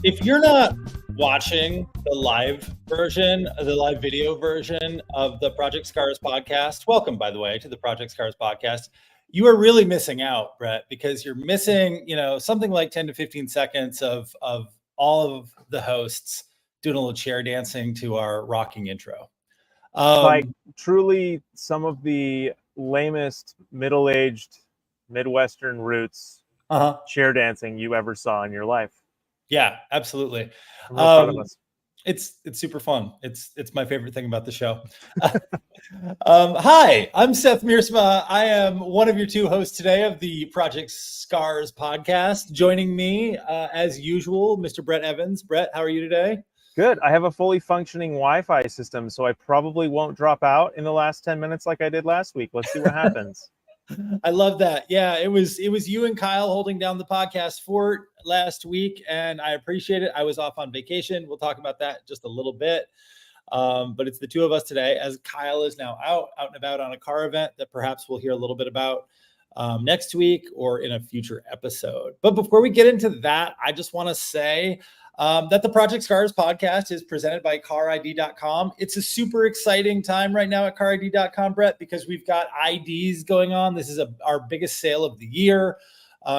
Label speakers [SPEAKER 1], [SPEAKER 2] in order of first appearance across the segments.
[SPEAKER 1] If you're not watching the live version, the live video version of the Project Scars podcast, welcome, by the way, to the Project Scars podcast. You are really missing out, Brett, because you're missing, something like 10 to 15 seconds of all of the hosts doing a little chair dancing to our rocking intro.
[SPEAKER 2] Like truly some of the lamest middle-aged Midwestern roots chair dancing you ever saw in your life.
[SPEAKER 1] Yeah, absolutely.
[SPEAKER 2] I'm real proud of us.
[SPEAKER 1] It's super fun. It's my favorite thing about the show. Hi, I'm Seth Mearsma. I am one of your two hosts today of the Project Scars podcast. Joining me, as usual, Mr. Brett Evans. Brett, how are you today?
[SPEAKER 2] Good. I have a fully functioning Wi-Fi system, so I probably won't drop out in the last 10 minutes like I did last week. Let's see what happens.
[SPEAKER 1] I love that. Yeah, it was you and Kyle holding down the podcast fort last week, and I appreciate it. I was off on vacation. We'll talk about that in just a little bit. But it's the two of us today, as Kyle is now out and about on a car event that perhaps we'll hear a little bit about next week or in a future episode. But before we get into that, I just want to say that the Project Scars podcast is presented by CarID.com. It's a super exciting time right now at CarID.com, Brett, because we've got IDs going on. This is our biggest sale of the year.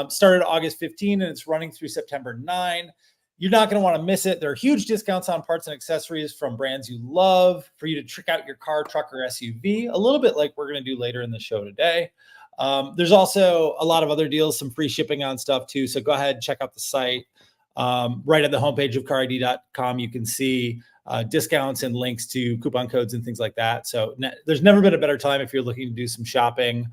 [SPEAKER 1] Started August 15 and it's running through September 9. You're not going to want to miss it. There are huge discounts on parts and accessories from brands you love for you to trick out your car, truck, or SUV, a little bit like we're going to do later in the show today. There's also a lot of other deals, some free shipping on stuff too. So go ahead, check out the site. Right at the homepage of CarID.com, you can see discounts and links to coupon codes and things like that. So there's never been a better time if you're looking to do some shopping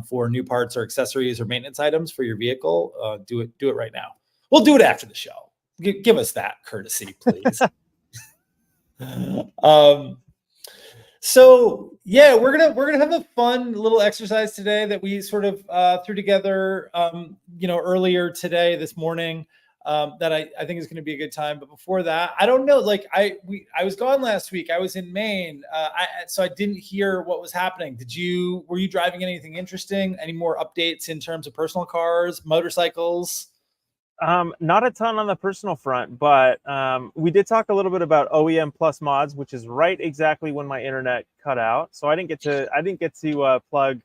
[SPEAKER 1] for new parts or accessories or maintenance items for your vehicle. Do it right now. We'll do it after the show. Give us that courtesy, please. So yeah, we're gonna have a fun little exercise today that we sort of threw together, earlier today, this morning. That I think is going to be a good time. But before that, I don't know. Like I was gone last week. I was in Maine, so I didn't hear what was happening. Were you driving anything interesting? Any more updates in terms of personal cars, motorcycles?
[SPEAKER 2] Not a ton on the personal front, but we did talk a little bit about OEM Plus mods, which is right exactly when my internet cut out. So I didn't get to plug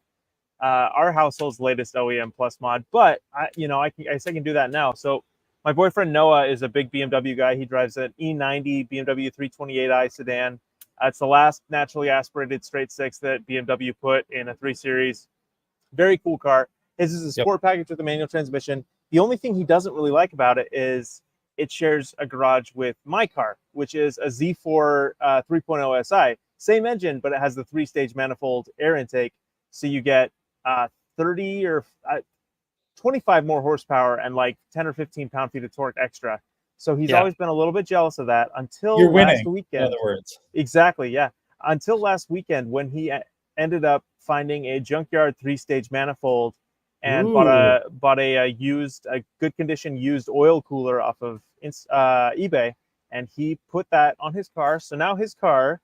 [SPEAKER 2] our household's latest OEM Plus mod, but I can do that now. So my boyfriend Noah is a big BMW guy. He drives an E90 BMW 328i sedan. It's the last naturally aspirated straight six that BMW put in a 3 Series. Very cool car. His is a sport package with a manual transmission. The only thing he doesn't really like about it is it shares a garage with my car, which is a Z4 3.0 SI. Same engine, but it has the 3-stage manifold air intake. So you get 30 or 25 more horsepower and like 10 or 15 pound-feet of torque extra. So he's always been a little bit jealous of that until last weekend. In other words. Exactly, yeah. Until last weekend when he ended up finding a junkyard 3-stage manifold and bought a good condition used oil cooler off of eBay, and he put that on his car. So now his car,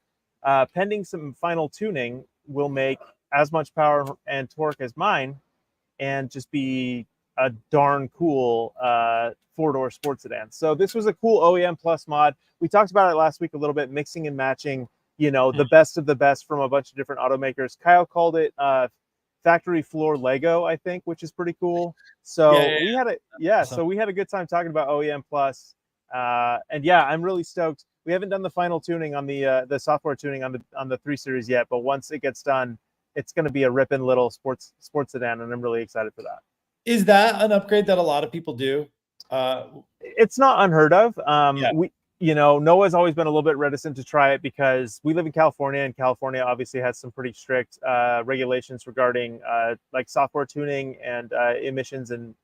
[SPEAKER 2] pending some final tuning, will make as much power and torque as mine, and just be a darn cool 4-door sports sedan. So this was a cool OEM Plus mod. We talked about it last week a little bit, mixing and matching, the best of the best from a bunch of different automakers. Kyle called it factory floor Lego, I think, which is pretty cool. So we had a good time talking about OEM Plus. And yeah, I'm really stoked. We haven't done the final tuning on the software tuning on the 3 Series yet, but once it gets done, it's going to be a ripping little sports sedan, and I'm really excited for that.
[SPEAKER 1] Is that an upgrade that a lot of people do?
[SPEAKER 2] It's not unheard of. Noah's always been a little bit reticent to try it because we live in California, and California obviously has some pretty strict regulations regarding like software tuning and emissions and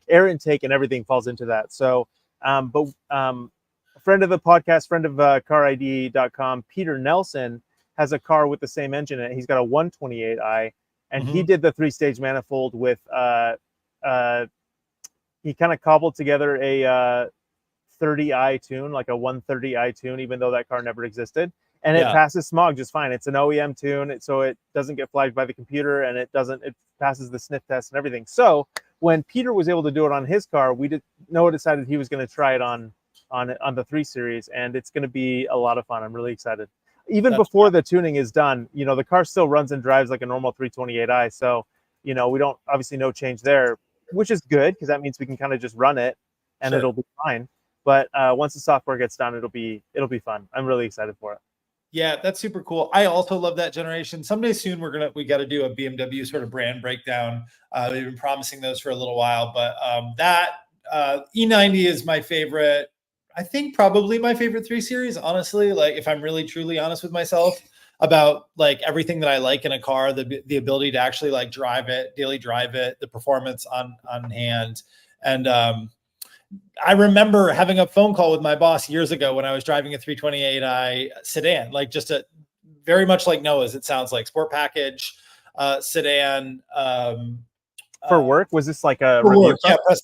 [SPEAKER 2] air intake and everything falls into that. So, but a friend of the podcast, friend of CarID.com, Peter Nelson, has a car with the same engine in it. He's got a 128i, and he did the 3-stage manifold with he kind of cobbled together a 30i tune, like a 130i tune, even though that car never existed, and it passes smog just fine. It's an OEM tune, so it doesn't get flagged by the computer, and it passes the sniff test and everything. So when Peter was able to do it on his car, Noah decided he was going to try it on the 3 Series, and it's going to be a lot of fun. I'm really excited. Even before the tuning is done, the car still runs and drives like a normal 328i. So, we don't obviously no change there, which is good because that means we can kind of just run it and it'll be fine. But once the software gets done, it'll be fun. I'm really excited for it.
[SPEAKER 1] Yeah, that's super cool. I also love that generation. Someday soon we got to do a BMW sort of brand breakdown. They've been promising those for a little while, but that E90 is my favorite. I think probably my favorite 3 Series, honestly. Like if I'm really truly honest with myself about like everything that I like in a car, the ability to actually like daily drive it, the performance on hand, and I remember having a phone call with my boss years ago when I was driving a 328i sedan, like just a very much like Noah's. It sounds like sport package sedan.
[SPEAKER 2] For work, was this like a review?
[SPEAKER 1] Work, yeah, press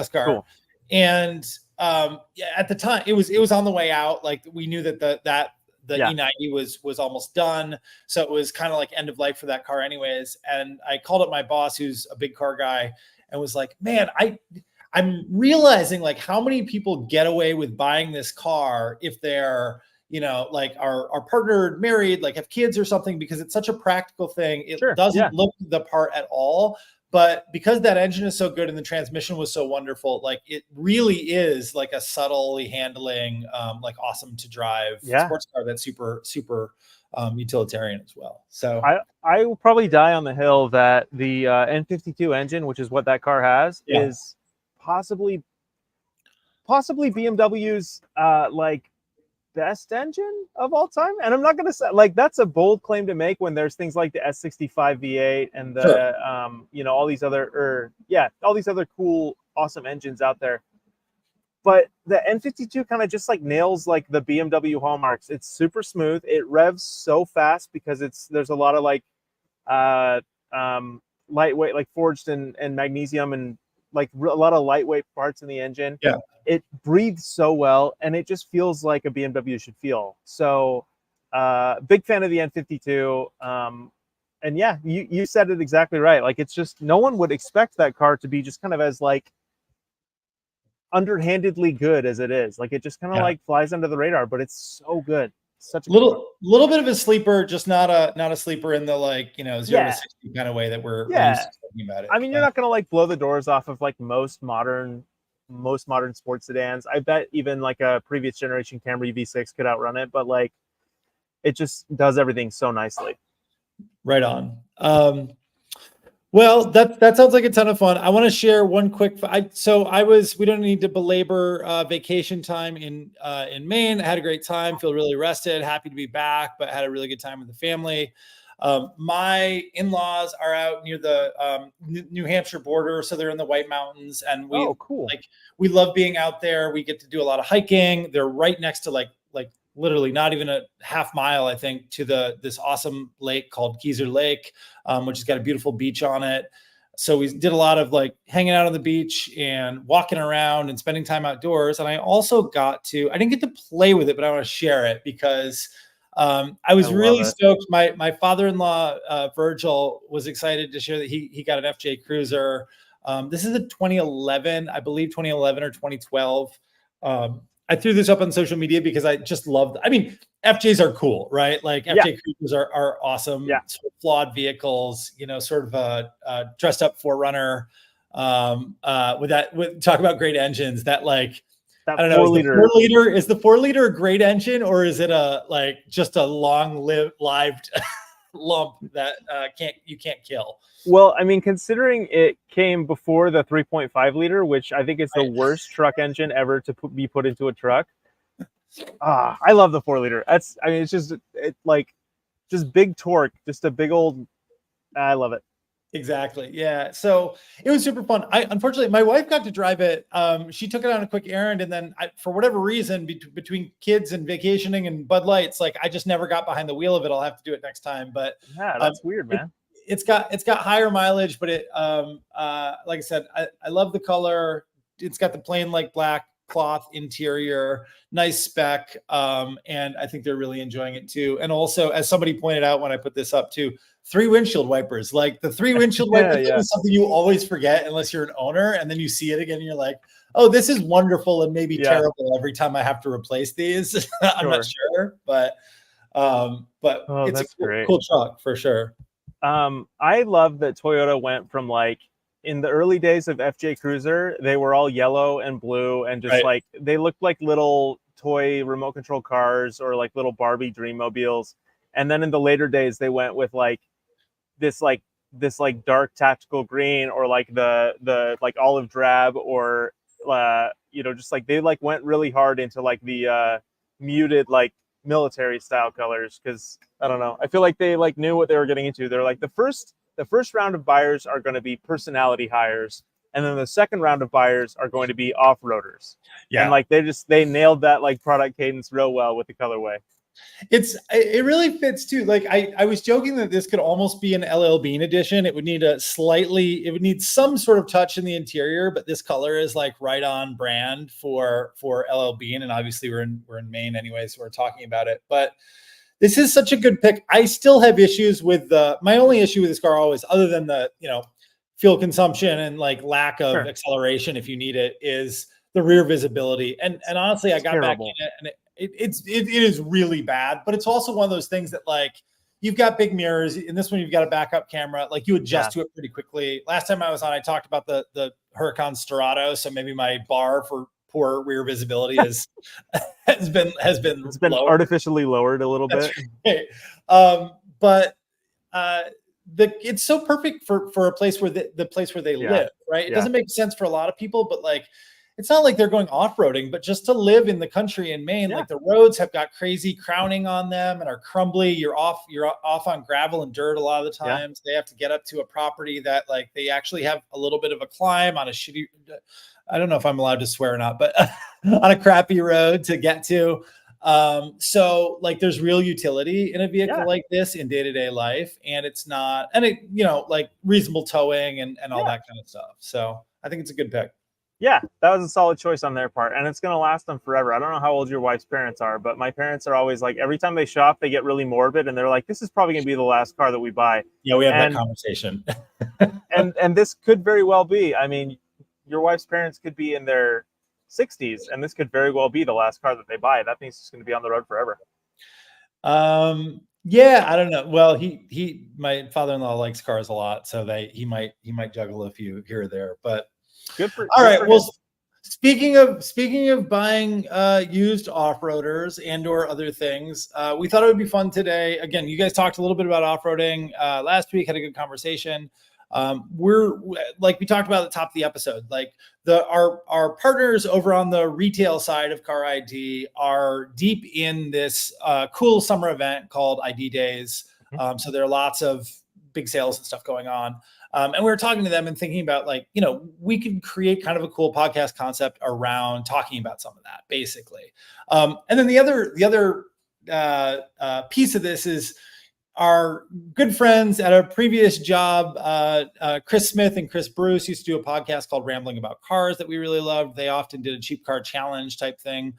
[SPEAKER 1] car. Cool. And yeah, at the time it was on the way out. Like we knew that the E90 was almost done, so it was kind of like end of life for that car, anyways. And I called up my boss, who's a big car guy, and was like, "Man, I'm realizing like how many people get away with buying this car if they're, like are partnered, married, like have kids or something, because it's such a practical thing. It doesn't look the part at all. But because that engine is so good and the transmission was so wonderful, like it really is like a subtly handling, like awesome to drive sports car that's super, super utilitarian as well. So
[SPEAKER 2] I will probably die on the hill that the N52 engine, which is what that car has, is possibly BMW's like best engine of all time. And I'm not going to say like that's a bold claim to make when there's things like the S65 V8 and the all these other cool awesome engines out there. But the N52 kind of just like nails like the BMW hallmarks. It's super smooth. It revs so fast because there's a lot of like lightweight, like forged and magnesium and like a lot of lightweight parts in the engine.
[SPEAKER 1] Yeah.
[SPEAKER 2] It breathes so well, and it just feels like a BMW should feel. So big fan of the N52. And yeah, you said it exactly right. Like it's just no one would expect that car to be just kind of as like underhandedly good as it is. Like it just kind of like flies under the radar, but it's so good. Such a
[SPEAKER 1] little bit of a sleeper, just not a sleeper in the like 0 to 60 kind of way that we're used to talking about it.
[SPEAKER 2] I mean, you're not gonna like blow the doors off of like most modern sports sedans. I bet even like a previous generation Camry V6 could outrun it, but like it just does everything so nicely.
[SPEAKER 1] Right on. Well, that sounds like a ton of fun. I want to share one quick. We don't need to belabor vacation time in Maine. I had a great time. Feel really rested. Happy to be back, but had a really good time with the family. My in-laws are out near the New Hampshire border, so they're in the White Mountains, and we love being out there. We get to do a lot of hiking. They're right next to like literally not even a half mile, I think, to this awesome lake called Geezer Lake, which has got a beautiful beach on it. So we did a lot of like hanging out on the beach and walking around and spending time outdoors. And I also I didn't get to play with it, but I want to share it because I was really stoked. My father-in-law, Virgil, was excited to share that he got an FJ Cruiser. This is a 2011 or 2012. I threw this up on social media because I just loved. I mean, FJs are cool, right? Like FJ Cruisers are awesome.
[SPEAKER 2] Yeah.
[SPEAKER 1] Sort of flawed vehicles, sort of a dressed up 4Runner. Talk about great engines. That like
[SPEAKER 2] that
[SPEAKER 1] I don't know. Is the 4-liter a great engine, or is it just a long-lived lump that you can't kill?
[SPEAKER 2] Well, I mean, considering it came before the 3.5 liter, which I think is the worst truck engine ever to be put into a truck. I love the 4-liter. It's just big torque, just a big old. I love it.
[SPEAKER 1] Exactly. Yeah. So it was super fun. Unfortunately, my wife got to drive it. She took it on a quick errand, and then for whatever reason, between kids and vacationing and Bud Lights, like I just never got behind the wheel of it. I'll have to do it next time. But
[SPEAKER 2] yeah, that's weird, man.
[SPEAKER 1] It's got higher mileage, but like I said, I love the color. It's got the plain like black cloth interior, nice spec. And I think they're really enjoying it too. And also, as somebody pointed out when I put this up too, 3 windshield wipers. Like the 3 windshield wipers is something you always forget unless you're an owner, and then you see it again and you're like, oh, this is wonderful and maybe terrible every time I have to replace these. I'm not sure, but it's a cool truck for sure.
[SPEAKER 2] I love that Toyota went from like, in the early days of FJ Cruiser, they were all yellow and blue and just like, they looked like little toy remote control cars or like little Barbie Dreammobiles. And then in the later days, they went with like this dark tactical green, or like the like olive drab, or just like they like went really hard into like the muted like military style colors, because I don't know, I feel like they like knew what they were getting into. They're like, the first round of buyers are going to be personality hires, and then the second round of buyers are going to be off-roaders. And like they nailed that like product cadence real well with the colorway.
[SPEAKER 1] It really fits too. Like I was joking that this could almost be an LL Bean edition. It would need some sort of touch in the interior, but this color is like right on brand for LL Bean. And obviously we're in Maine anyway, so we're talking about it. But this is such a good pick. I still have issues with my only issue with this car always, other than the fuel consumption and like lack of acceleration if you need it, is the rear visibility. And honestly, I got back in it, and it is really bad, but it's also one of those things that like, you've got big mirrors. In this one, you've got a backup camera. Like you adjust to it pretty quickly. Last time I was on, I talked about the Huracan Storado. So maybe my bar for poor rear visibility has been
[SPEAKER 2] artificially lowered a little bit.
[SPEAKER 1] But it's so perfect for a place where the place where they live, right? It doesn't make sense for a lot of people, but like, it's not like they're going off-roading, but just to live in the country in Maine, like the roads have got crazy crowning on them and are crumbly. You're off on gravel and dirt a lot of the times. They have to get up to a property that like they actually have a little bit of a climb on a shitty, I don't know if I'm allowed to swear or not, but on a crappy road to get to. So like there's real utility in a vehicle like this in day-to-day life, and it's not, and it, like reasonable towing and all that kind of stuff. So I think it's a good pick.
[SPEAKER 2] Yeah, that was a solid choice on their part, and it's going to last them forever. I don't know how old your wife's parents are, but my parents are always like, every time they shop, they get really morbid, and they're like, this is probably going to be the last car that we buy.
[SPEAKER 1] Yeah, we have that conversation.
[SPEAKER 2] and this could very well be. I mean, your wife's parents could be in their 60s, and this could very well be the last car that they buy. That means it's going to be on the road forever.
[SPEAKER 1] Yeah, I don't know. Well, my father-in-law likes cars a lot, so he might juggle a few here or there, but. All right. Well, speaking of buying used off-roaders and or other things, we thought it would be fun today. Again, you guys talked a little bit about off-roading last week, had a good conversation. We're like we talked about at the top of the episode, like our partners over on the retail side of Car ID are deep in this cool summer event called ID Days. So there are lots of big sales and stuff going on. And we were talking to them and thinking about like, we could create kind of a cool podcast concept around talking about some of that basically. And then the other piece of this is our good friends at a previous job, Chris Smith and Chris Bruce used to do a podcast called Rambling About Cars that we really loved. They often did a cheap car challenge type thing.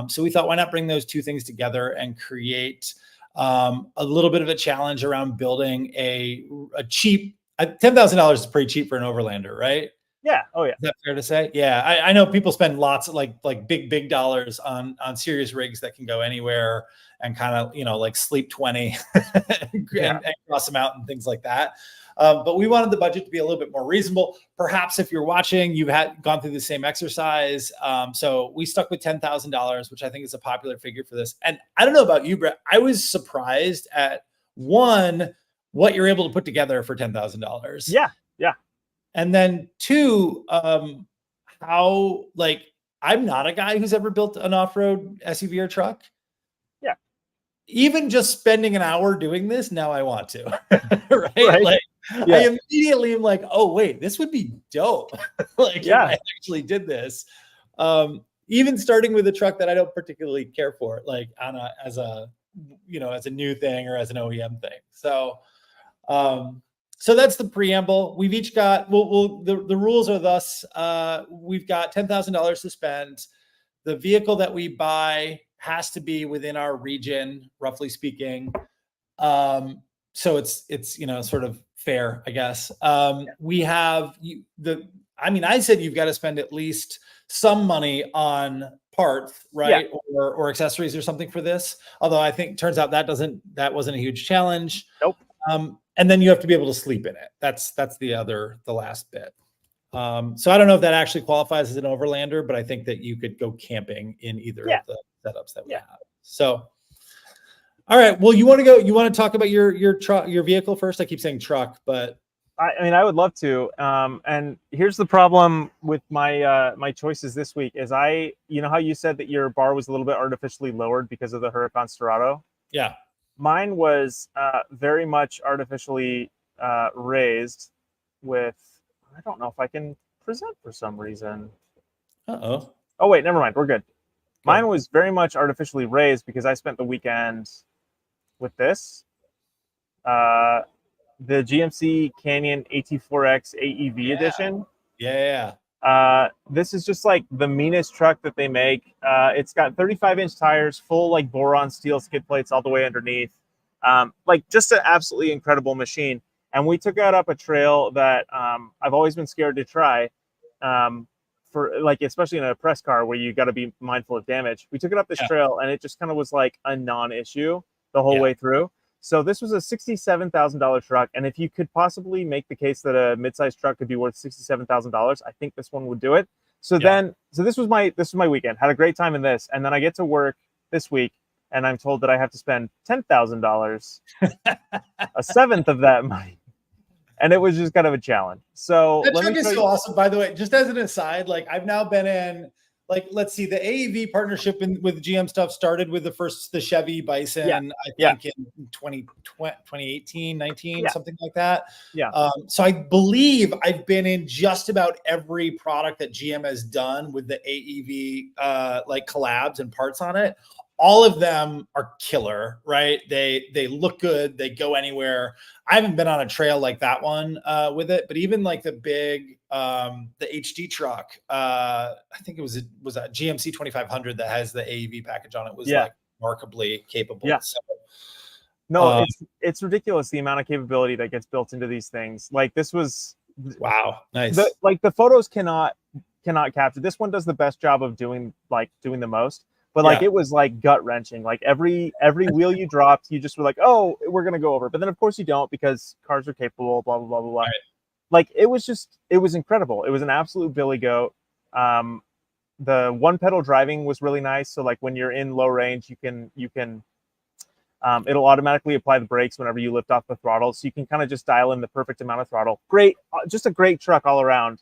[SPEAKER 1] So we thought, why not bring those two things together and create a little bit of a challenge around building a cheap, $10,000 is pretty cheap for an Overlander, right?
[SPEAKER 2] Yeah. Oh yeah.
[SPEAKER 1] Is that fair to say? Yeah. I know people spend lots of like big dollars on serious rigs that can go anywhere and kind of, like sleep 20 and cross them out and things like that. But we wanted the budget to be a little bit more reasonable. Perhaps if you're watching, you've gone through the same exercise. So we stuck with $10,000, which I think is a popular figure for this. And I don't know about you, Brett, I was surprised at what you're able to put together for $10,000.
[SPEAKER 2] Yeah. Yeah.
[SPEAKER 1] And then two, how like, I'm not a guy who's ever built an off-road SUV or truck.
[SPEAKER 2] Yeah.
[SPEAKER 1] Even just spending an hour doing this, now I want to, right? Like I immediately am like, oh wait, this would be dope. Like if I actually did this. Even starting with a truck that I don't particularly care for, like as a new thing or as an OEM thing. So that's the preamble. We've each got, the rules are thus, we've got $10,000 to spend. the vehicle that we buy has to be within our region, roughly speaking. So it's sort of fair, I guess. We have I said you've got to spend at least some money on parts, right? Or accessories or something for this. Although I think turns out that wasn't a huge challenge.
[SPEAKER 2] Nope.
[SPEAKER 1] And then you have to be able to sleep in it. That's the last bit. So I don't know if that actually qualifies as an Overlander, but I think that you could go camping in either of the setups that we have. So, all right. Well, you want to talk about your truck, your vehicle first? I keep saying truck, but
[SPEAKER 2] I would love to. And here's the problem with my my choices this week is you know how you said that your bar was a little bit artificially lowered because of the Huracan Storado?
[SPEAKER 1] Yeah.
[SPEAKER 2] Mine was very much artificially raised with, I don't know if I can present for some reason.
[SPEAKER 1] Uh-oh.
[SPEAKER 2] Oh, wait, never mind. We're good. Mine was very much artificially raised because I spent the weekend with this. The GMC Canyon AT4X AEV edition.
[SPEAKER 1] Yeah.
[SPEAKER 2] This is just like the meanest truck that they make. It's got 35-inch tires, full like boron steel skid plates all the way underneath. Like just an absolutely incredible machine. And we took it up a trail that I've always been scared to try, for like, especially in a press car where you got to be mindful of damage. We took it up this trail and it just kind of was like a non-issue the whole way through. So this was a $67,000 truck, and if you could possibly make the case that a mid-sized truck could be worth $67,000, I think this one would do it. So this was my weekend. Had a great time in this, and then I get to work this week, and I'm told that I have to spend $10,000, a seventh of that money, and it was just kind of a challenge. So
[SPEAKER 1] that truck is so awesome. By the way, just as an aside, like I've now been in. Like, let's see, the AEV partnership with GM stuff started with the Chevy Bison, I think in 2018, 19, something like that.
[SPEAKER 2] Yeah.
[SPEAKER 1] So I believe I've been in just about every product that GM has done with the AEV, like collabs and parts on it. All of them are killer, right? They look good. They go anywhere. I haven't been on a trail like that one with it, but even like the big, the HD truck, I think it was a GMC 2500 that has the AEV package on it, was like remarkably capable.
[SPEAKER 2] Yeah.
[SPEAKER 1] So,
[SPEAKER 2] no, it's ridiculous the amount of capability that gets built into these things. Like this was
[SPEAKER 1] nice.
[SPEAKER 2] The photos cannot capture. This one does the best job of doing the most. But like it was like gut wrenching. Like every wheel you dropped, you just were like, "Oh, we're gonna go over." But then of course you don't, because cars are capable. Blah blah blah blah blah. Right. Like it was incredible. It was an absolute billy goat. The one pedal driving was really nice. So like when you're in low range, you can it'll automatically apply the brakes whenever you lift off the throttle. So you can kind of just dial in the perfect amount of throttle. Great, just a great truck all around.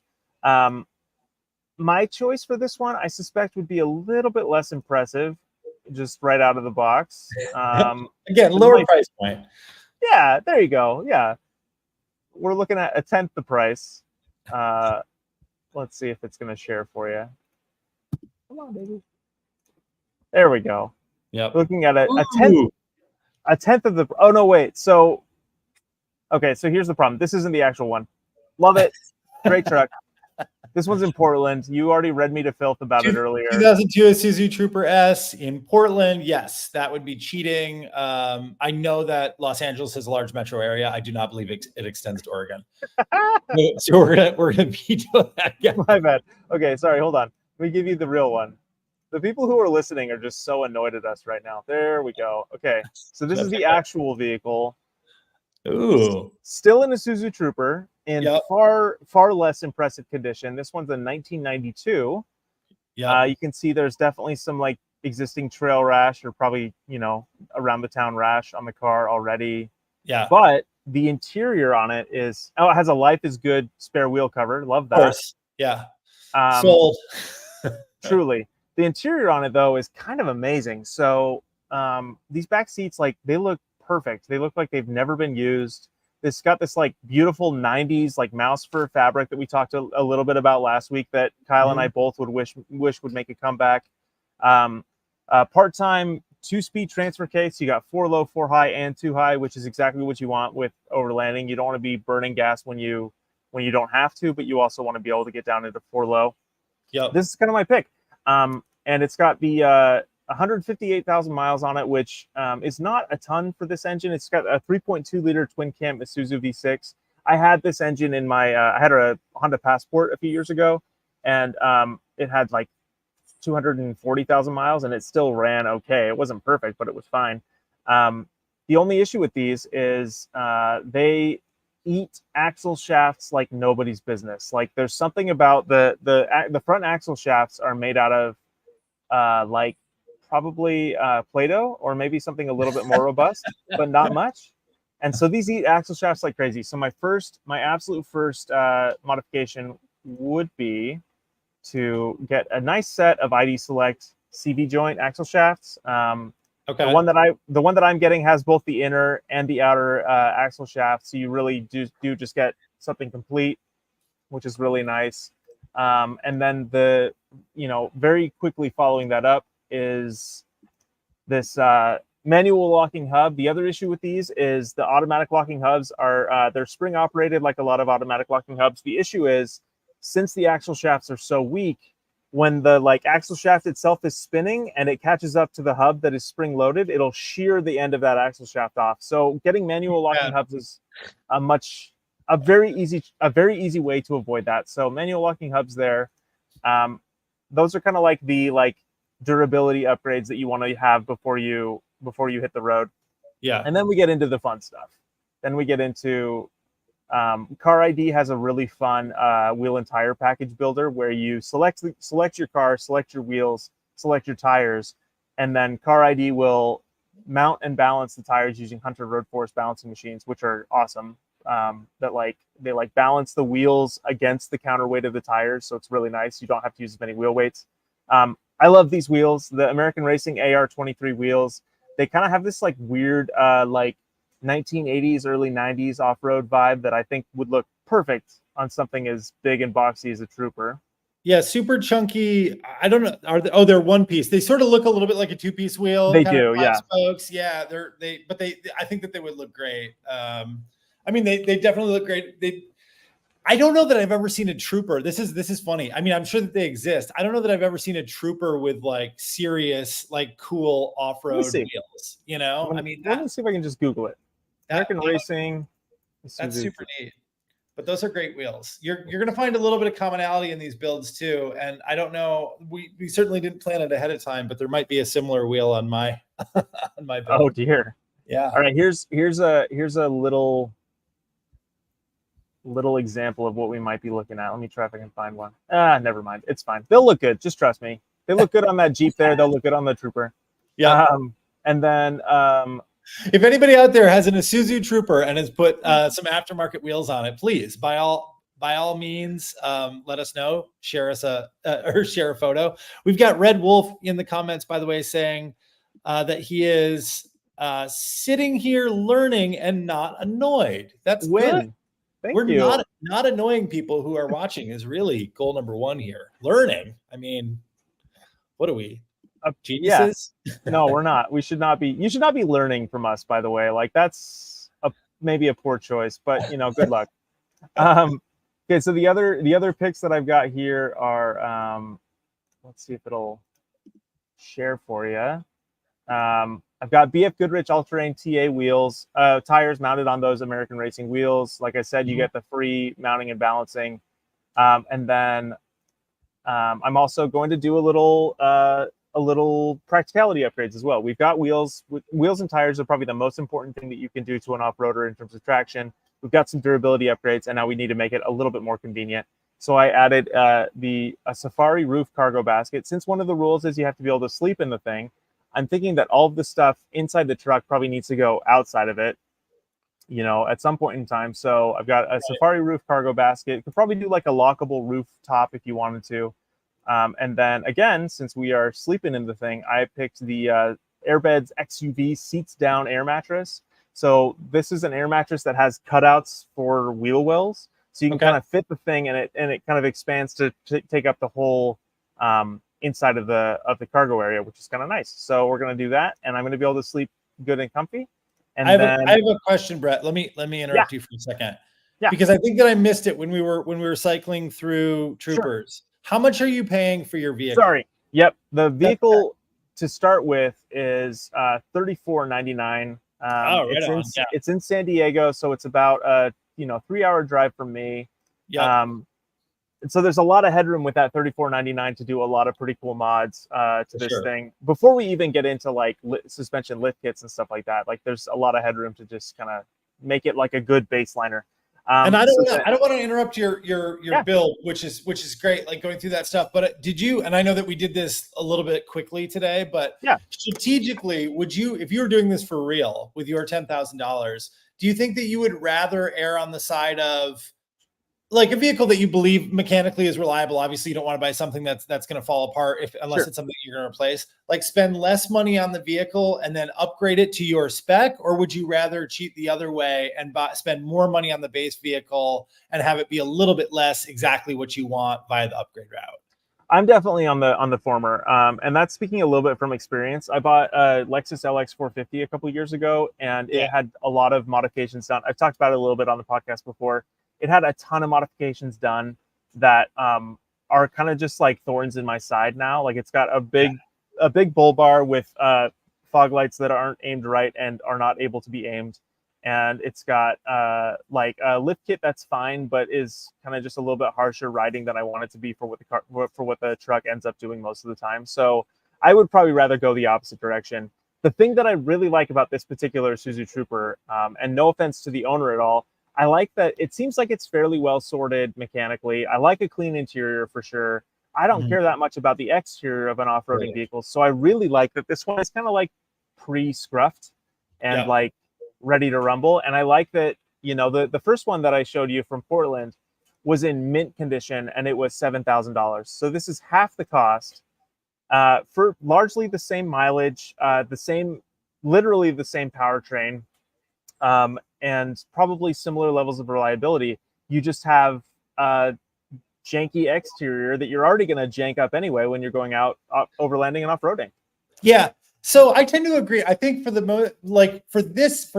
[SPEAKER 2] My choice for this one, I suspect, would be a little bit less impressive, just right out of the box.
[SPEAKER 1] Again, lower price point.
[SPEAKER 2] Yeah, there you go. Yeah, we're looking at a tenth the price. Let's see if it's going to share for you. Come on, baby. There we go.
[SPEAKER 1] Yeah,
[SPEAKER 2] looking at a tenth of the. Oh no, wait. So, okay. So here's the problem. This isn't the actual one. Love it. Great truck. This one's in Portland. You already read me to filth about it earlier.
[SPEAKER 1] 2002 Isuzu Trooper S in Portland. Yes, that would be cheating. I know that Los Angeles is a large metro area. I do not believe it extends to Oregon. So we're gonna veto that. Yeah.
[SPEAKER 2] My bad. Okay, sorry. Hold on. Let me give you the real one. The people who are listening are just so annoyed at us right now. There we go. Okay, so this is the actual vehicle.
[SPEAKER 1] Ooh.
[SPEAKER 2] Still in a Isuzu Trooper, in far less impressive condition. This one's a 1992. Yeah. You can see there's definitely some like existing trail rash, or probably, around the town rash on the car already.
[SPEAKER 1] Yeah.
[SPEAKER 2] But the interior on it is, it has a Life is Good spare wheel cover. Love that.
[SPEAKER 1] Of course. Yeah.
[SPEAKER 2] Sold. Truly. The interior on it, though, is kind of amazing. So these back seats, like, they look perfect. They look like they've never been used. It's got this like beautiful 90s like mouse fur fabric that we talked a little bit about last week, that Kyle and I both would wish would make a comeback. Part-time 2-speed transfer case. You got 4 low, 4 high, and 2 high, which is exactly what you want with overlanding. You don't want to be burning gas when you don't have to, but you also want to be able to get down into 4 low.
[SPEAKER 1] Yep.
[SPEAKER 2] This is kind of my pick. and it's got the 158,000 miles on it, which is not a ton for this engine. It's got a 3.2 liter twin cam Isuzu V6. I had this engine in my I had a Honda Passport a few years ago, and it had like 240,000 miles, and it still ran okay. It wasn't perfect, but it was fine. The only issue with these is they eat axle shafts like nobody's business. Like there's something about the front axle shafts are made out of like probably Play-Doh or maybe something a little bit more robust, but not much. And so these eat axle shafts like crazy. So my absolute first modification would be to get a nice set of ID Select CV joint axle shafts.
[SPEAKER 1] Okay.
[SPEAKER 2] The one that I'm getting has both the inner and the outer axle shaft, so you really do just get something complete, which is really nice. And then very quickly following that up is this manual locking hub. The other issue with these is the automatic locking hubs are they're spring operated like a lot of automatic locking hubs. The issue is, since the axle shafts are so weak, when the axle shaft itself is spinning and it catches up to the hub that is spring loaded, it'll shear the end of that axle shaft off. So getting manual locking hubs is a very easy way to avoid that. So manual locking hubs there, those are kind of like the durability upgrades that you want to have before you hit the road.
[SPEAKER 1] Yeah.
[SPEAKER 2] And then we get into the fun stuff. Then we get into Car ID has a really fun wheel and tire package builder where you select your car, select your wheels, select your tires, and then Car ID will mount and balance the tires using Hunter Road Force balancing machines, which are awesome. They balance the wheels against the counterweight of the tires, so it's really nice. You don't have to use as many wheel weights. I love these wheels, the American Racing AR23 wheels. They kind of have this weird 1980s, early 90s off-road vibe that I think would look perfect on something as big and boxy as a Trooper.
[SPEAKER 1] Yeah, super chunky. I don't know. They're one piece. They sort of look a little bit like a two-piece wheel.
[SPEAKER 2] They do, yeah.
[SPEAKER 1] Spokes. Yeah, I think that they would look great. They definitely look great. I don't know that I've ever seen a Trooper. This is funny. I mean, I'm sure that they exist. I don't know that I've ever seen a Trooper with serious, cool off-road wheels.
[SPEAKER 2] Let me see if I can just Google it. American Racing.
[SPEAKER 1] That's super neat. But those are great wheels. You're going to find a little bit of commonality in these builds too. And I don't know, we certainly didn't plan it ahead of time, but there might be a similar wheel on my on my build.
[SPEAKER 2] Oh dear.
[SPEAKER 1] Yeah.
[SPEAKER 2] All right. Here's a little example of what we might be looking at. Let me try if I can find one. Never mind. It's fine. They'll look good. Just trust me. They look good on that Jeep there. They'll look good on the Trooper.
[SPEAKER 1] Yeah.
[SPEAKER 2] And then
[SPEAKER 1] if anybody out there has an Isuzu Trooper and has put some aftermarket wheels on it, please, by all means, let us know. Share us share a photo. We've got Red Wolf in the comments, by the way, saying that he is sitting here learning and not annoyed. That's good.
[SPEAKER 2] We're
[SPEAKER 1] not annoying people who are watching is really goal number one here. Learning. I mean, what are we? Geniuses?
[SPEAKER 2] Yeah. No, we're not. We should not be. You should not be learning from us, by the way. That's maybe a poor choice, but good luck. Okay, so the other picks that I've got here are let's see if it'll share for you. I've got BF Goodrich All-Terrain TA wheels, tires mounted on those American Racing wheels. Like I said, you get the free mounting and balancing. And then I'm also going to do a little practicality upgrades as well. We've got wheels. Wheels and tires are probably the most important thing that you can do to an off-roader in terms of traction. We've got some durability upgrades, and now we need to make it a little bit more convenient. So I added a Safari roof cargo basket. Since one of the rules is you have to be able to sleep in the thing, I'm thinking that all of the stuff inside the truck probably needs to go outside of it, at some point in time. So I've got a Safari roof cargo basket. Could probably do a lockable roof top if you wanted to. And then again, since we are sleeping in the thing, I picked the Airbeds XUV seats down air mattress. So this is an air mattress that has cutouts for wheel wells. So you can kind of fit the thing, and it kind of expands to take up the whole inside of the cargo area, which is kind of nice. So we're going to do that, and I'm going to be able to sleep good and comfy. And
[SPEAKER 1] I have a question, Brett. Let me interrupt you for a second. Yeah. Because I think that I missed it when we were cycling through Troopers. Sure. How much are you paying for your vehicle?
[SPEAKER 2] Sorry. Yep. The vehicle to start with is $34.99.
[SPEAKER 1] Oh, right on. Yeah.
[SPEAKER 2] It's in San Diego, so it's about a 3-hour drive from me.
[SPEAKER 1] Yep.
[SPEAKER 2] And so there's a lot of headroom with that $34.99 to do a lot of pretty cool mods to this
[SPEAKER 1] sure.
[SPEAKER 2] thing. Before we even get into like suspension lift kits and stuff like that, like there's a lot of headroom to just kind of make it like a good baseliner.
[SPEAKER 1] And I don't want to interrupt your build, which is great, like going through that stuff. But did you? And I know that we did this a little bit quickly today, but strategically, would you, if you were doing this for real with your $10,000, do you think that you would rather err on the side of like a vehicle that you believe mechanically is reliable? Obviously, you don't want to buy something that's going to fall apart unless it's something you're going to replace. Like spend less money on the vehicle and then upgrade it to your spec, or would you rather cheat the other way and spend more money on the base vehicle and have it be a little bit less exactly what you want via the upgrade route?
[SPEAKER 2] I'm definitely on the former, and that's speaking a little bit from experience. I bought a Lexus LX 450 a couple of years ago, and it had a lot of modifications done. I've talked about it a little bit on the podcast before. It had a ton of modifications done that are kind of just like thorns in my side now. Like it's got a big bull bar with fog lights that aren't aimed right and are not able to be aimed. And it's got like a lift kit that's fine, but is kind of just a little bit harsher riding than I want it to be for what the truck ends up doing most of the time. So I would probably rather go the opposite direction. The thing that I really like about this particular Suzu Trooper, and no offense to the owner at all, I like that it seems like it's fairly well sorted mechanically. I like a clean interior for sure. I don't care that much about the exterior of an off-roading vehicle. So I really like that this one is kind of like pre-scruffed and like ready to rumble. And I like that, the first one that I showed you from Portland was in mint condition and it was $7,000. So this is half the cost for largely the same mileage, literally the same powertrain. And probably similar levels of reliability. You just have a janky exterior that you're already going to jank up anyway when you're going out overlanding and off-roading.
[SPEAKER 1] Yeah. So I tend to agree. I think for for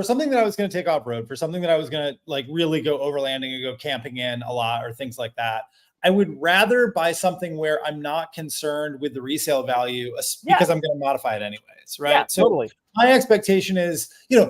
[SPEAKER 1] something that I was going to take off-road, for something that I was going to like really go overlanding and go camping in a lot or things like that, I would rather buy something where I'm not concerned with the resale value because I'm going to modify it anyways, right?
[SPEAKER 2] Yeah,
[SPEAKER 1] so
[SPEAKER 2] totally.
[SPEAKER 1] My expectation is,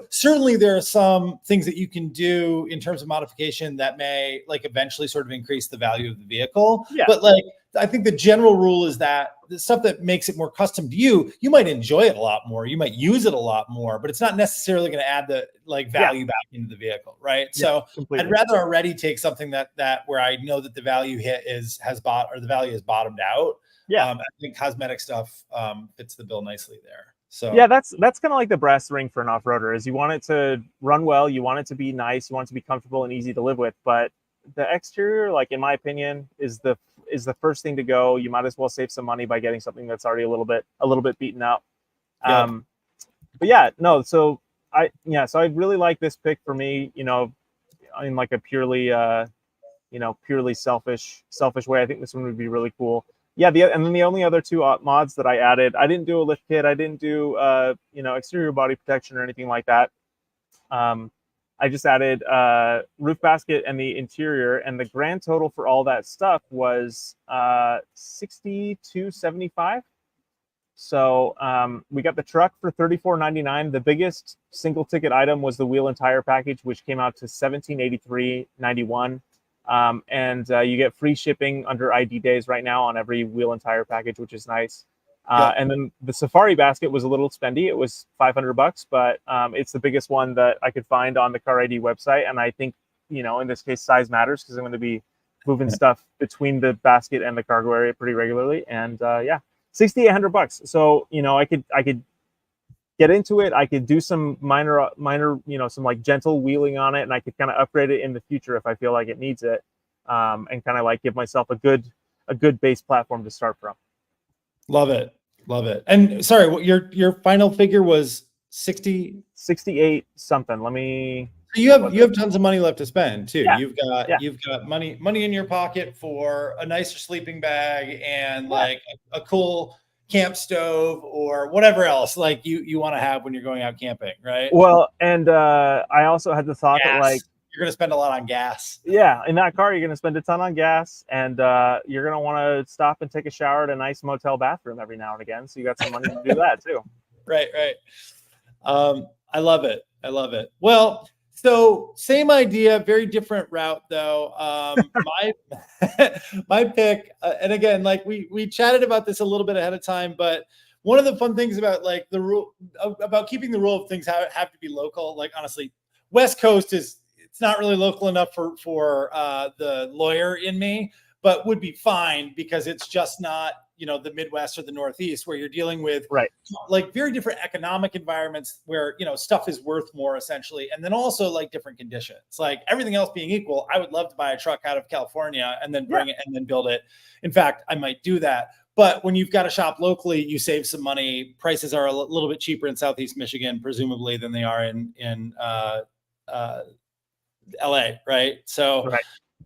[SPEAKER 1] certainly there are some things that you can do in terms of modification that may like eventually sort of increase the value of the vehicle.
[SPEAKER 2] Yeah.
[SPEAKER 1] But like, I think the general rule is that the stuff that makes it more custom to you, you might enjoy it a lot more. You might use it a lot more, but it's not necessarily going to add the like value back into the vehicle. Right.
[SPEAKER 2] Yeah,
[SPEAKER 1] so
[SPEAKER 2] completely.
[SPEAKER 1] I'd rather already take something that where I know that the value the value has bottomed out.
[SPEAKER 2] Yeah.
[SPEAKER 1] I think cosmetic stuff fits the bill nicely there. So
[SPEAKER 2] yeah, that's kind of like the brass ring for an off-roader is you want it to run well, you want it to be nice, you want it to be comfortable and easy to live with, but the exterior, like in my opinion, is the first thing to go. You might as well save some money by getting something that's already a little bit beaten out.
[SPEAKER 1] Yeah.
[SPEAKER 2] But yeah, no, so I really like this pick for me, in like a purely purely selfish way. I think this one would be really cool. Yeah, and then the only other two mods that I added, I didn't do a lift kit, I didn't do exterior body protection or anything like that. I just added roof basket and the interior, and the grand total for all that stuff was $62.75. So we got the truck for $34.99. The biggest single ticket item was the wheel and tire package, which came out to $1783.91. And you get free shipping under ID days right now on every wheel and tire package, which is nice. And then the safari basket was a little spendy. It was $500, but it's the biggest one that I could find on the Car ID website. And I think, in this case, size matters because I'm going to be moving stuff between the basket and the cargo area pretty regularly. And $6,800. So, I could get into it. I could do some minor, some like gentle wheeling on it, and I could kind of upgrade it in the future if I feel like it needs it, and kind of like give myself a good base platform to start from.
[SPEAKER 1] Love it. And sorry, what your final figure was
[SPEAKER 2] 68 something. Let me.
[SPEAKER 1] So you have tons of money left to spend too.
[SPEAKER 2] Yeah.
[SPEAKER 1] You've got money in your pocket for a nicer sleeping bag and like a cool camp stove or whatever else like you want to have when you're going out camping, right?
[SPEAKER 2] Well, and I also had the thought that like
[SPEAKER 1] you're gonna spend a lot on gas.
[SPEAKER 2] Yeah, in that car, you're going to spend a ton on gas, and you're going to want to stop and take a shower at a nice motel bathroom every now and again. So you got some money to do that too.
[SPEAKER 1] Right. I love it. Well, so same idea, very different route though. My pick, and again, like we chatted about this a little bit ahead of time, but one of the fun things about like the rule about keeping the rule of things have to be local. Like honestly, West Coast it's not really local enough for the lawyer in me, but would be fine because it's just not, the Midwest or the Northeast where you're dealing with like very different economic environments where, stuff is worth more essentially. And then also like different conditions, like everything else being equal. I would love to buy a truck out of California and then bring it and then build it. In fact, I might do that. But when you've got to shop locally, you save some money. Prices are a little bit cheaper in Southeast Michigan, presumably, than they are in LA, right? So,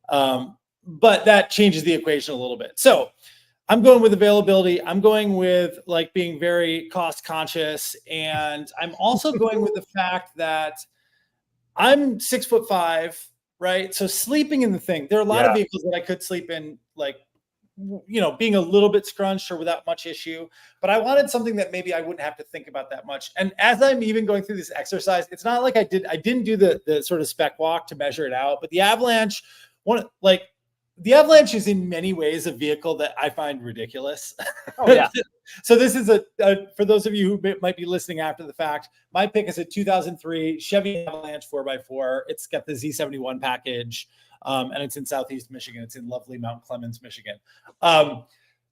[SPEAKER 1] but that changes the equation a little bit. So I'm going with availability. I'm going with like being very cost conscious. And I'm also going with the fact that I'm 6'5", right? So sleeping in the thing, there are a lot of vehicles that I could sleep in, like, being a little bit scrunched or without much issue, but I wanted something that maybe I wouldn't have to think about that much. And as I'm even going through this exercise, it's not like I didn't do the sort of spec walk to measure it out, but the Avalanche, the Avalanche is in many ways a vehicle that I find ridiculous.
[SPEAKER 2] Oh yeah.
[SPEAKER 1] So this is for those of you who might be listening after the fact, my pick is a 2003 Chevy Avalanche 4x4. It's got the Z71 package. And it's in Southeast Michigan. It's in lovely Mount Clemens, Michigan.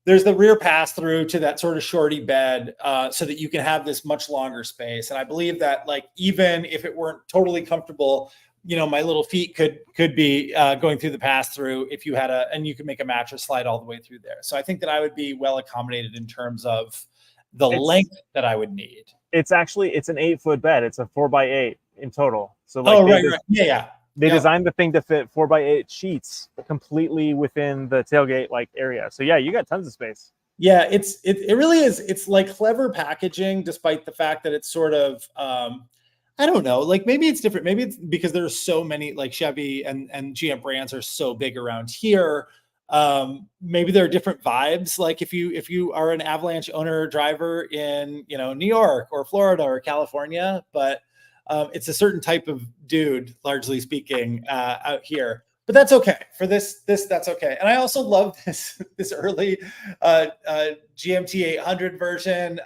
[SPEAKER 1] There's the rear pass through to that sort of shorty bed so that you can have this much longer space. And I believe that like, even if it weren't totally comfortable, my little feet could be going through the pass through if you had and you could make a mattress slide all the way through there. So I think that I would be well accommodated in terms of the length that I would need. It's an
[SPEAKER 2] 8-foot bed. It's a 4x8 in total. So like,
[SPEAKER 1] right. Yeah.
[SPEAKER 2] They designed the thing to fit 4x8 sheets completely within the tailgate like area. So yeah, you got tons of space.
[SPEAKER 1] Yeah, it really is. It's like clever packaging, despite the fact that it's sort of I don't know, like maybe it's different. Maybe it's because there's so many like Chevy and GM brands are so big around here. Maybe there are different vibes. Like if you are an Avalanche owner or driver in New York or Florida or California, but it's a certain type of dude, largely speaking, out here. But that's okay. For this that's okay. And I also love this early GMT 800 version,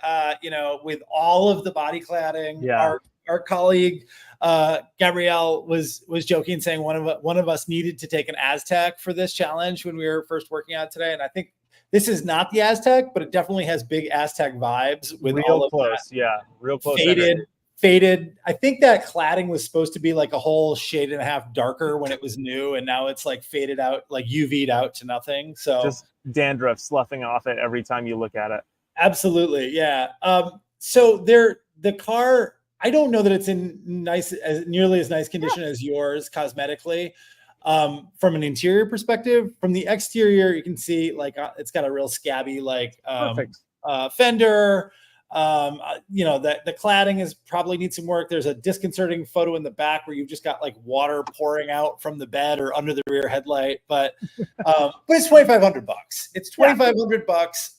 [SPEAKER 1] with all of the body cladding.
[SPEAKER 2] Yeah.
[SPEAKER 1] Our colleague Gabrielle was joking, saying one of us needed to take an Aztec for this challenge when we were first working out today. And I think this is not the Aztec, but it definitely has big Aztec vibes with
[SPEAKER 2] real
[SPEAKER 1] all of
[SPEAKER 2] close.
[SPEAKER 1] that.
[SPEAKER 2] Yeah, real close.
[SPEAKER 1] Faded. I think that cladding was supposed to be like a whole shade and a half darker when it was new, and now it's like faded out, like UV'd out to nothing. So
[SPEAKER 2] just dandruff sloughing off it every time you look at it.
[SPEAKER 1] Absolutely, yeah. So the car, I don't know that it's in nearly as nice condition as yours cosmetically. From an interior perspective, from the exterior, you can see like it's got a real scabby fender. That the cladding is probably needs some work. There's a disconcerting photo in the back where you've just got like water pouring out from the bed or under the rear headlight. But it's $2,500. It's $2,500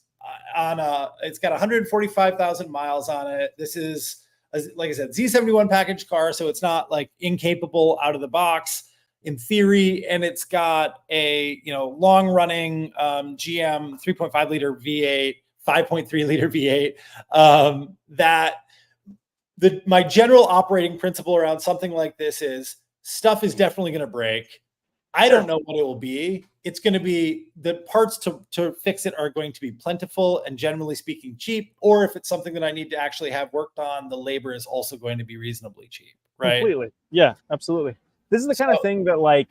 [SPEAKER 1] it's got 145,000 miles on it. This is, like I said, Z71 package car, so it's not like incapable out of the box in theory, and it's got a long running GM 3.5 liter V8, 5.3 liter V8. My general operating principle around something like this is stuff is definitely going to break. I don't know what it will be. It's going to be the parts to fix it are going to be plentiful and generally speaking cheap. Or if it's something that I need to actually have worked on, the labor is also going to be reasonably cheap. Right.
[SPEAKER 2] Completely. Yeah, absolutely. This is the kind of thing that like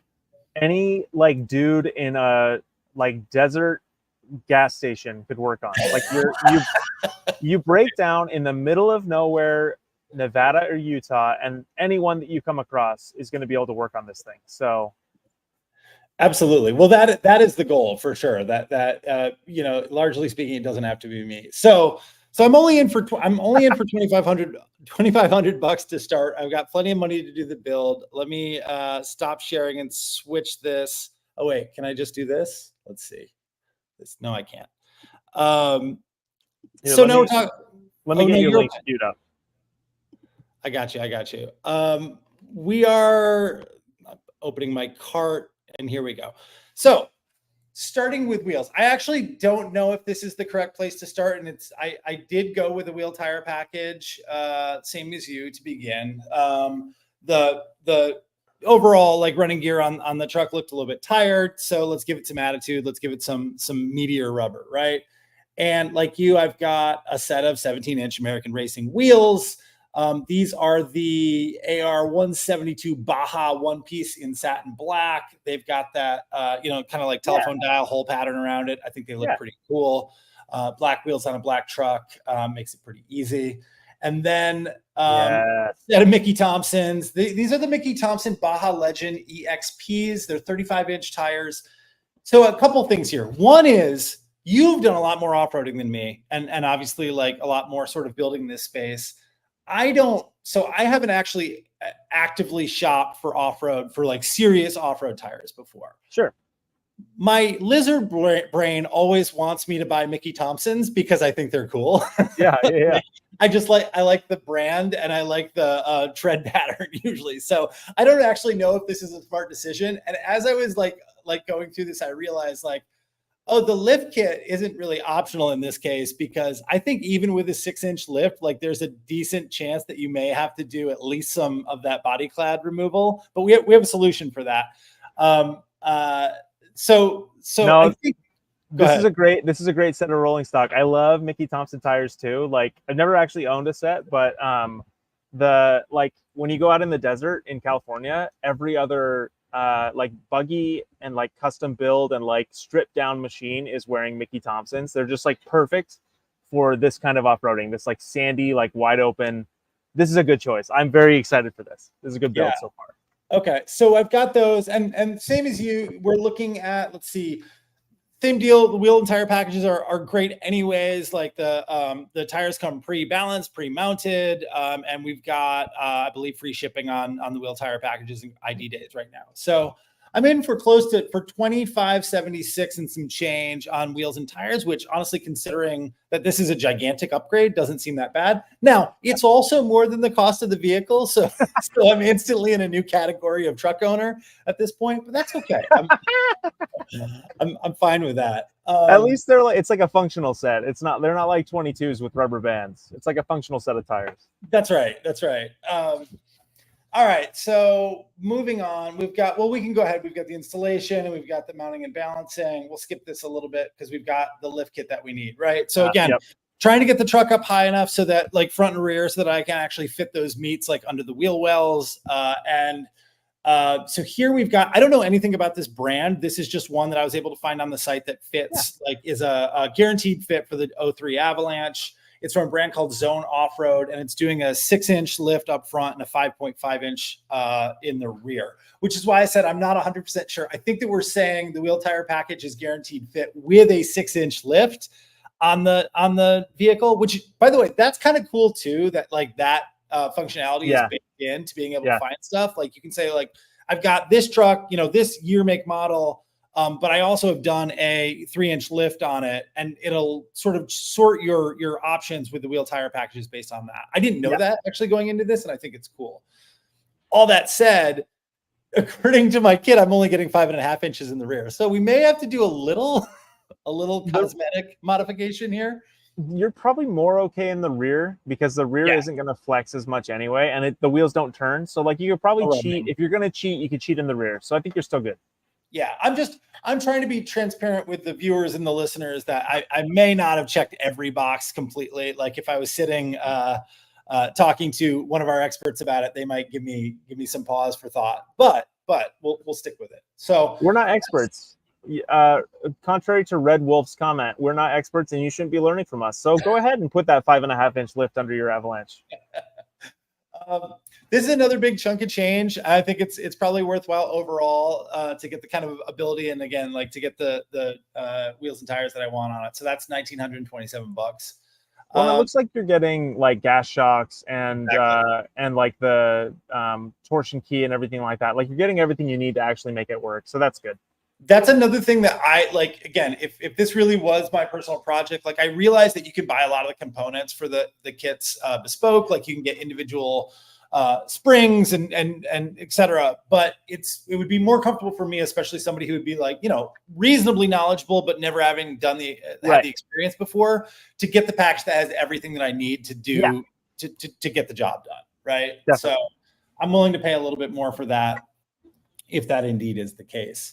[SPEAKER 2] any like dude in a like desert gas station could work on. Like you break down in the middle of nowhere, Nevada or Utah, and anyone that you come across is going to be able to work on this thing. So
[SPEAKER 1] absolutely. Well, that is the goal for sure. That largely speaking, it doesn't have to be me. So I'm only in for $2,500 $2,500 to start. I've got plenty of money to do the build. Let me stop sharing and switch this. Oh wait, can I just do this? Let's see. No, I can't.
[SPEAKER 2] Here,
[SPEAKER 1] So
[SPEAKER 2] let
[SPEAKER 1] no,
[SPEAKER 2] let me get your link queued up.
[SPEAKER 1] I got you. We are opening my cart, and here we go. So starting with wheels, I actually don't know if this is the correct place to start, and I did go with a wheel tire package, same as you to begin. The overall like running gear on the truck looked a little bit tired, so let's give it some attitude. Let's give it some meteor rubber, right? And like you, I've got a set of 17-inch American Racing wheels. These are the AR 172 Baja one piece in satin black. They've got that, kind of like telephone dial hole pattern around it. I think they look pretty cool. Black wheels on a black truck makes it pretty easy. And then set of Mickey Thompsons. These are the Mickey Thompson Baja Legend EXPs. They're 35-inch tires. So a couple things here. One is you've done a lot more off-roading than me, and obviously like a lot more sort of building this space. I haven't actually actively shopped for off-road, for like serious off-road tires before.
[SPEAKER 2] Sure.
[SPEAKER 1] My lizard brain always wants me to buy Mickey Thompsons because I think they're cool.
[SPEAKER 2] Yeah.
[SPEAKER 1] I like the brand and I like the tread pattern usually. So I don't actually know if this is a smart decision. And as I was like going through this, I realized like, oh, the lift kit isn't really optional in this case, because I think even with a 6-inch lift, like there's a decent chance that you may have to do at least some of that body clad removal, but we have a solution for that. So
[SPEAKER 2] no,
[SPEAKER 1] I think
[SPEAKER 2] this is a great set of rolling stock. I love Mickey Thompson tires too. Like I've never actually owned a set, but when you go out in the desert in California, every other like buggy and like custom build and like stripped down machine is wearing Mickey Thompsons. They're just like perfect for this kind of off-roading, this like sandy, like wide open. This is a good choice. I'm very excited for this. This is a good build so far.
[SPEAKER 1] Okay. So I've got those, and same as you, we're looking at, let's see, same deal. The wheel and tire packages are great anyways. Like the tires come pre-balanced, pre-mounted, and we've got I believe free shipping on the wheel tire packages and ID days right now. So I'm in for $25.76 and some change on wheels and tires, which honestly, considering that this is a gigantic upgrade, doesn't seem that bad. Now, it's also more than the cost of the vehicle. So I'm instantly in a new category of truck owner at this point, but that's okay. I'm fine with that.
[SPEAKER 2] At least it's like a functional set. They're not like 22s with rubber bands. It's like a functional set of tires.
[SPEAKER 1] That's right. All right, so moving on, we can go ahead. We've got the installation and we've got the mounting and balancing. We'll skip this a little bit because we've got the lift kit that we need, right? So again, trying to get the truck up high enough so that like front and rear, so that I can actually fit those meats like under the wheel wells. So here we've got, I don't know anything about this brand. This is just one that I was able to find on the site that fits, like is a guaranteed fit for the 03 Avalanche. It's from a brand called Zone Off-Road, and it's doing a 6-inch lift up front and a 5.5-inch in the rear, which is why I said I'm not 100% sure. I think that we're saying the wheel tire package is guaranteed fit with a 6-inch lift on the vehicle, which, by the way, that's kind of cool too, that like that functionality is baked into being able to find stuff. Like you can say like, I've got this truck, this year, make, model, but I also have done a 3-inch lift on it, and it'll sort of sort your options with the wheel tire packages based on that. I didn't know that actually going into this, and I think it's cool. All that said, according to my kit, I'm only getting 5.5 inches in the rear. So we may have to do a little cosmetic modification here.
[SPEAKER 2] You're probably more okay in the rear because the rear isn't going to flex as much anyway, and the wheels don't turn. So like you could probably cheat. If you're going to cheat, you could cheat in the rear. So I think you're still good.
[SPEAKER 1] Yeah, I'm trying to be transparent with the viewers and the listeners that I may not have checked every box completely. Like if I was sitting talking to one of our experts about it, they might give me some pause for thought. But we'll stick with it. So
[SPEAKER 2] we're not experts. Contrary to Red Wolf's comment, we're not experts, and you shouldn't be learning from us. So go ahead and put that 5.5-inch lift under your Avalanche.
[SPEAKER 1] This is another big chunk of change. I think it's probably worthwhile overall to get the kind of ability, and again, like to get the wheels and tires that I want on it. So that's $1,927.
[SPEAKER 2] Well, it looks like you're getting like gas shocks and like the torsion key and everything like that. Like you're getting everything you need to actually make it work. So that's good.
[SPEAKER 1] That's another thing that I like. Again, if this really was my personal project, like I realized that you can buy a lot of the components for the kits bespoke. Like you can get individual springs and et cetera. But it would be more comfortable for me, especially somebody who would be like, reasonably knowledgeable, but never having had the experience before, to get the package that has everything that I need to do to get the job done. Right. Definitely. So I'm willing to pay a little bit more for that, if that indeed is the case.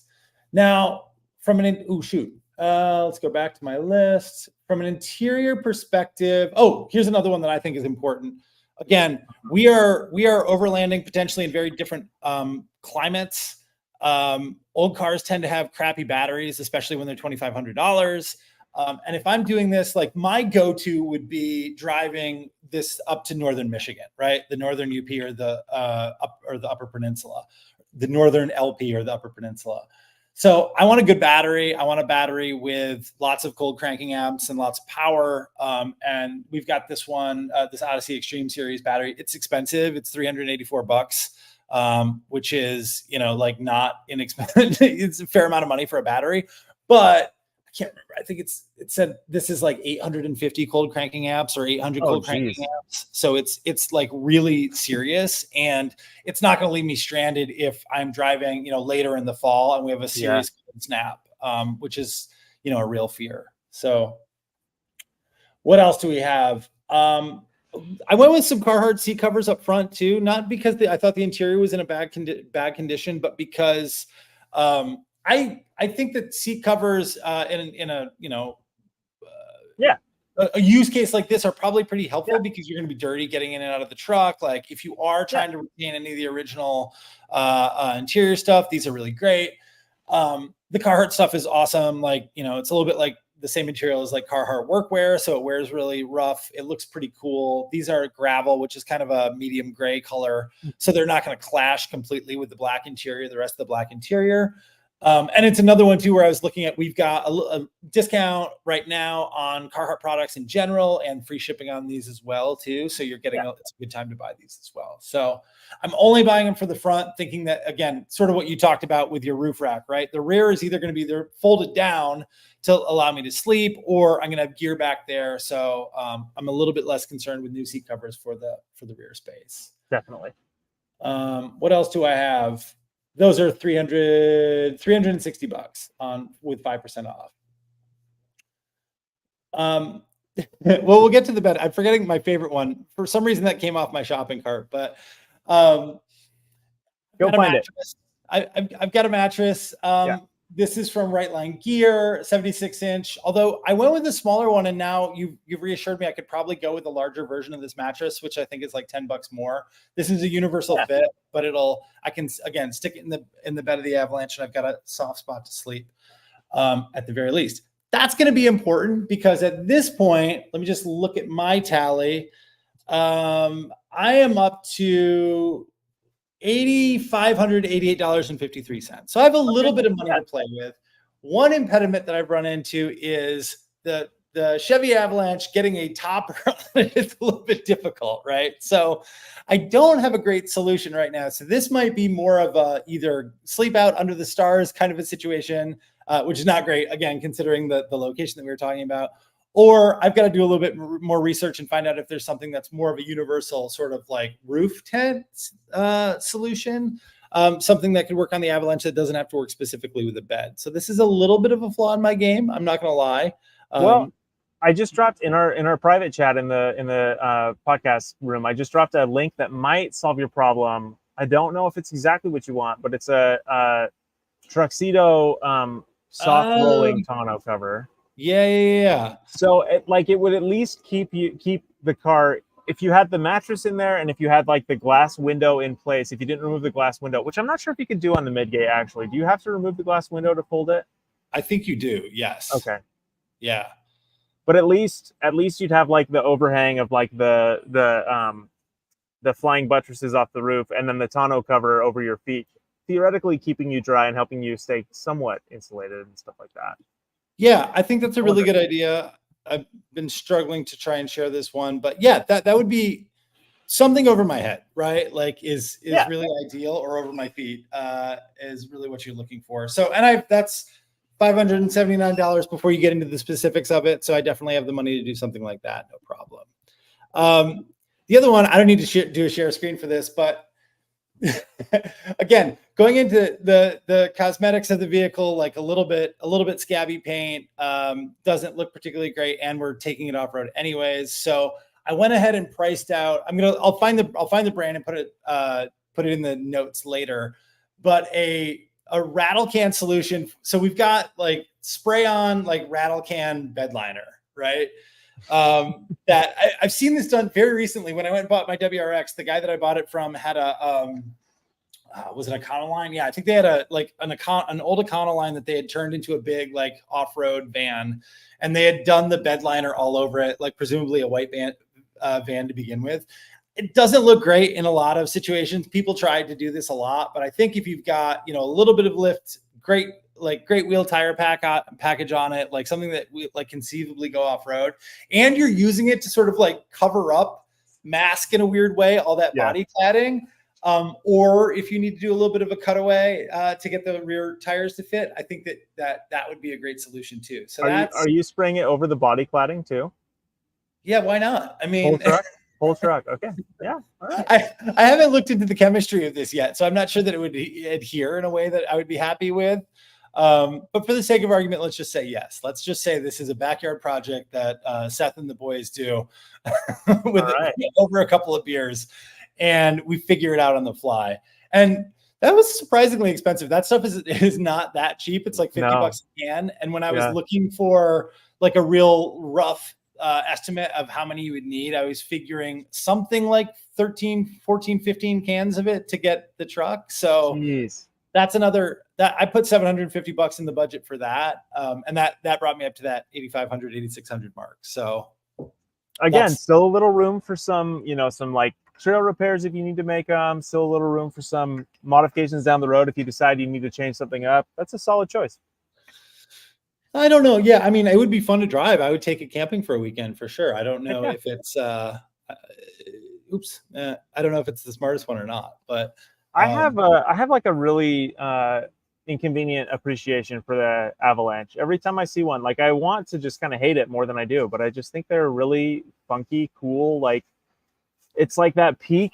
[SPEAKER 1] Now, from let's go back to my list. From an interior perspective, here's another one that I think is important. Again, we are overlanding potentially in very different climates. Old cars tend to have crappy batteries, especially when they're $2,500. And if I'm doing this, like my go-to would be driving this up to northern Michigan, right? The northern UP or the Upper Peninsula, the northern LP or the Upper Peninsula. So I want a good battery. I want a battery with lots of cold cranking amps and lots of power. And we've got this one, this Odyssey Extreme Series battery. It's expensive. It's $384, which is, like not inexpensive. It's a fair amount of money for a battery, but I can't remember. I think it said this is like 850 cold cranking amps or 800 cold cranking amps. So it's like really serious, and it's not going to leave me stranded if I'm driving, later in the fall and we have a serious snap, which is, a real fear. So what else do we have? I went with some Carhartt seat covers up front too, not because I thought the interior was in a bad condition, but because I think that seat covers in a a use case like this are probably pretty helpful because you're going to be dirty getting in and out of the truck. Like if you are trying to retain any of the original interior stuff, these are really great. The Carhartt stuff is awesome. Like, it's a little bit like the same material as like Carhartt workwear, so it wears really rough. It looks pretty cool. These are gravel, which is kind of a medium gray color, so they're not going to clash completely with the black interior, the rest of the black interior. And it's another one too, where I was looking at, we've got a discount right now on Carhartt products in general and free shipping on these as well too. So you're getting, it's a good time to buy these as well. So I'm only buying them for the front, thinking that, again, sort of what you talked about with your roof rack, right? The rear is either going to be folded down to allow me to sleep, or I'm going to have gear back there. So I'm a little bit less concerned with new seat covers for the rear space.
[SPEAKER 2] Definitely.
[SPEAKER 1] What else do I have? Those are $360 with 5% off. Well, we'll get to the bed. I'm forgetting my favorite one. For some reason that came off my shopping cart, but
[SPEAKER 2] go find it.
[SPEAKER 1] I've got a mattress. This is from Right Line Gear, 76-inch. Although I went with the smaller one, and now you've reassured me I could probably go with a larger version of this mattress, which I think is like $10 more. This is a universal fit, but I can again stick it in the bed of the Avalanche, and I've got a soft spot to sleep at the very least. That's going to be important because at this point, let me just look at my tally. I am up to $8,588.53. So I have a little bit of money to play with. One impediment that I've run into is the Chevy Avalanche. Getting a topper on it is a little bit difficult, right? So I don't have a great solution right now. So this might be more of a either sleep out under the stars kind of a situation, which is not great, again, considering the location that we were talking about. Or I've got to do a little bit more research and find out if there's something that's more of a universal sort of like roof tent solution, something that could work on the Avalanche that doesn't have to work specifically with a bed. So this is a little bit of a flaw in my game. I'm not going to lie.
[SPEAKER 2] Well, I just dropped in our private chat in the podcast room. I just dropped a link that might solve your problem. I don't know if it's exactly what you want, but it's a Tuxedo soft rolling tonneau cover.
[SPEAKER 1] Yeah.
[SPEAKER 2] So it would at least keep the car, if you had the mattress in there and if you had like the glass window in place, if you didn't remove the glass window, which I'm not sure if you could do on the midgate actually. Do you have to remove the glass window to fold it?
[SPEAKER 1] I think you do. Yes.
[SPEAKER 2] Okay.
[SPEAKER 1] Yeah.
[SPEAKER 2] But at least you'd have like the overhang of like the flying buttresses off the roof and then the tonneau cover over your feet, theoretically keeping you dry and helping you stay somewhat insulated and stuff like that.
[SPEAKER 1] Yeah, I think that's a really good idea. I've been struggling to try and share this one, but yeah, that would be something over my head, right? Like is really ideal, or over my feet is really what you're looking for. So, and that's $579 before you get into the specifics of it. So I definitely have the money to do something like that. No problem. The other one, I don't need to do a share screen for this, but again, going into the cosmetics of the vehicle, like a little bit scabby paint, doesn't look particularly great, and we're taking it off road anyways. So I went ahead and priced out. I'll find the brand and put it in the notes later. But a rattle can solution. So we've got like spray on like rattle can bed liner, right? That I've seen this done very recently. When I went and bought my WRX, the guy that I bought it from had a was it Econoline? Yeah, I think they had an old Econoline that they had turned into a big like off-road van, and they had done the bed liner all over it, like presumably a white van to begin with. It doesn't look great in a lot of situations. People tried to do this a lot, but I think if you've got, a little bit of lift, great wheel tire package on it, like something that we like conceivably go off road, and you're using it to sort of like cover up, mask in a weird way, all that body cladding. Or if you need to do a little bit of a cutaway to get the rear tires to fit, I think that would be a great solution too. So
[SPEAKER 2] are you spraying it over the body cladding too?
[SPEAKER 1] Yeah, why not? I mean,
[SPEAKER 2] whole truck. Okay. Yeah. All right.
[SPEAKER 1] I haven't looked into the chemistry of this yet, so I'm not sure that it would adhere in a way that I would be happy with. But for the sake of argument, let's just say yes. Let's just say this is a backyard project that Seth and the boys do with over a couple of beers, and we figure it out on the fly. And that was surprisingly expensive. That stuff is not that cheap. It's like $50 a can. And when I was looking for like a real rough estimate of how many you would need, I was figuring something like 13, 14, 15 cans of it to get the truck. So that's another that I put $750 in the budget for that. And that brought me up to that 8,500, 8,600 mark. So
[SPEAKER 2] again, still a little room for some, some like trail repairs if you need to make them, still a little room for some modifications down the road if you decide you need to change something up. That's a solid choice.
[SPEAKER 1] I don't know. Yeah, I mean, it would be fun to drive. I would take it camping for a weekend for sure. I don't know if it's I don't know if it's the smartest one or not, but
[SPEAKER 2] I have like a really inconvenient appreciation for the Avalanche. Every time I see one, like I want to just kind of hate it more than I do, but I just think they're really funky, cool. Like it's like that peak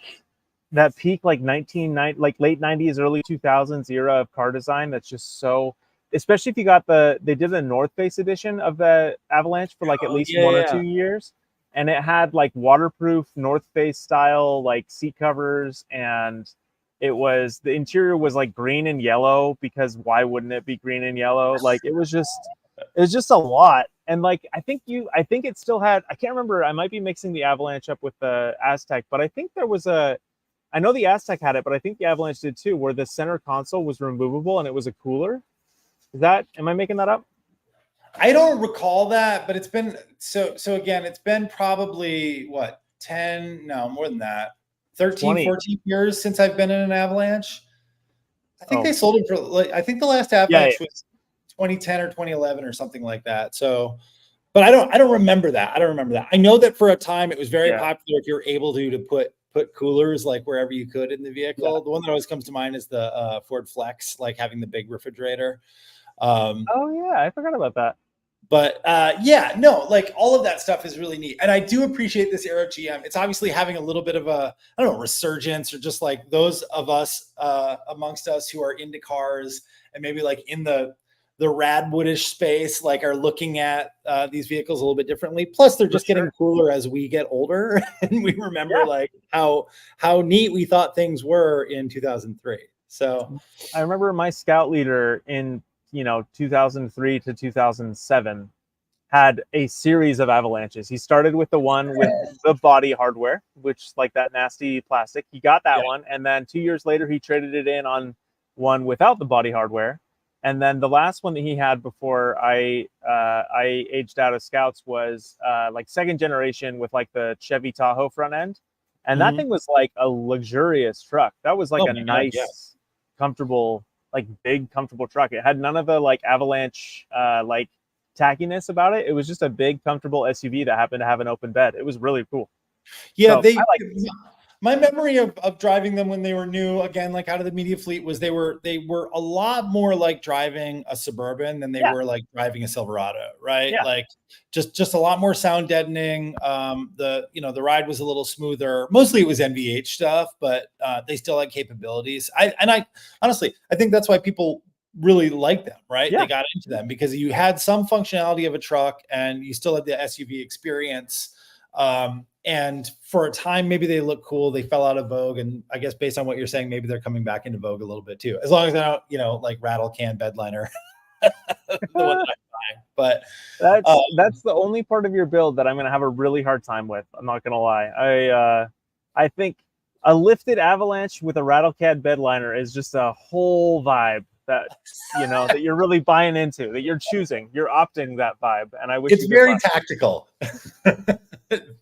[SPEAKER 2] like late 90s, early 2000s era of car design. That's just so, especially if you got they did the North Face edition of the Avalanche for like at least 1 or 2 years. And it had like waterproof North Face style, like seat covers. And the interior was like green and yellow, because why wouldn't it be green and yellow? Like it was just a lot. And like, I think it still had, I can't remember, I might be mixing the Avalanche up with the Aztec, but I think I know the Aztec had it, but I think the Avalanche did too, where the center console was removable and it was a cooler. Am I making that up?
[SPEAKER 1] I don't recall that, but it's been, so again, it's been probably more than that, 13, 20. 14 years since I've been in an Avalanche. I think they sold it for I think the last Avalanche was 2010 or 2011 or something like that. So, but I don't remember that. I know that for a time it was very popular if you're able to put coolers like wherever you could in the vehicle. Yeah. The one that always comes to mind is the Ford Flex, like having the big refrigerator.
[SPEAKER 2] I forgot about that.
[SPEAKER 1] But like all of that stuff is really neat. And I do appreciate this Aero GM. It's obviously having a little bit of a, I don't know, resurgence, or just like those of us amongst us who are into cars and maybe like in the Radwoodish space, like are looking at these vehicles a little bit differently. Plus they're just getting cooler as we get older. And we remember like how neat we thought things were in 2003. So
[SPEAKER 2] I remember my scout leader in 2003 to 2007 had a series of Avalanches. He started with the one with the body hardware, which like that nasty plastic. He got that one, and then 2 years later he traded it in on one without the body hardware. And then the last one that he had before I aged out of Scouts was like second generation with like the Chevy Tahoe front end, and that thing was like a luxurious truck. That was like a nice, comfortable, like big comfortable truck. It had none of the like Avalanche like tackiness about it. It was just a big, comfortable SUV that happened to have an open bed. It was really cool.
[SPEAKER 1] Yeah,
[SPEAKER 2] So, I like it.
[SPEAKER 1] My memory of driving them when they were new, again, like out of the media fleet, was they were a lot more like driving a Suburban than they were like driving a Silverado, right?
[SPEAKER 2] Yeah.
[SPEAKER 1] Like just a lot more sound deadening. The ride was a little smoother. Mostly it was NVH stuff, but they still had capabilities. I honestly, I think that's why people really like them, right?
[SPEAKER 2] Yeah.
[SPEAKER 1] They got into them because you had some functionality of a truck and you still had the SUV experience. And for a time, maybe they look cool. They fell out of vogue. And I guess based on what you're saying, maybe they're coming back into vogue a little bit too, as long as they don't, like rattle can bedliner. The one that I'm buying. But
[SPEAKER 2] that's the only part of your build that I'm going to have a really hard time with. I'm not going to lie. I think a lifted Avalanche with a rattle can bedliner is just a whole vibe that that you're really buying into, that you're choosing, you're opting that vibe. And I wish
[SPEAKER 1] it's very tactical.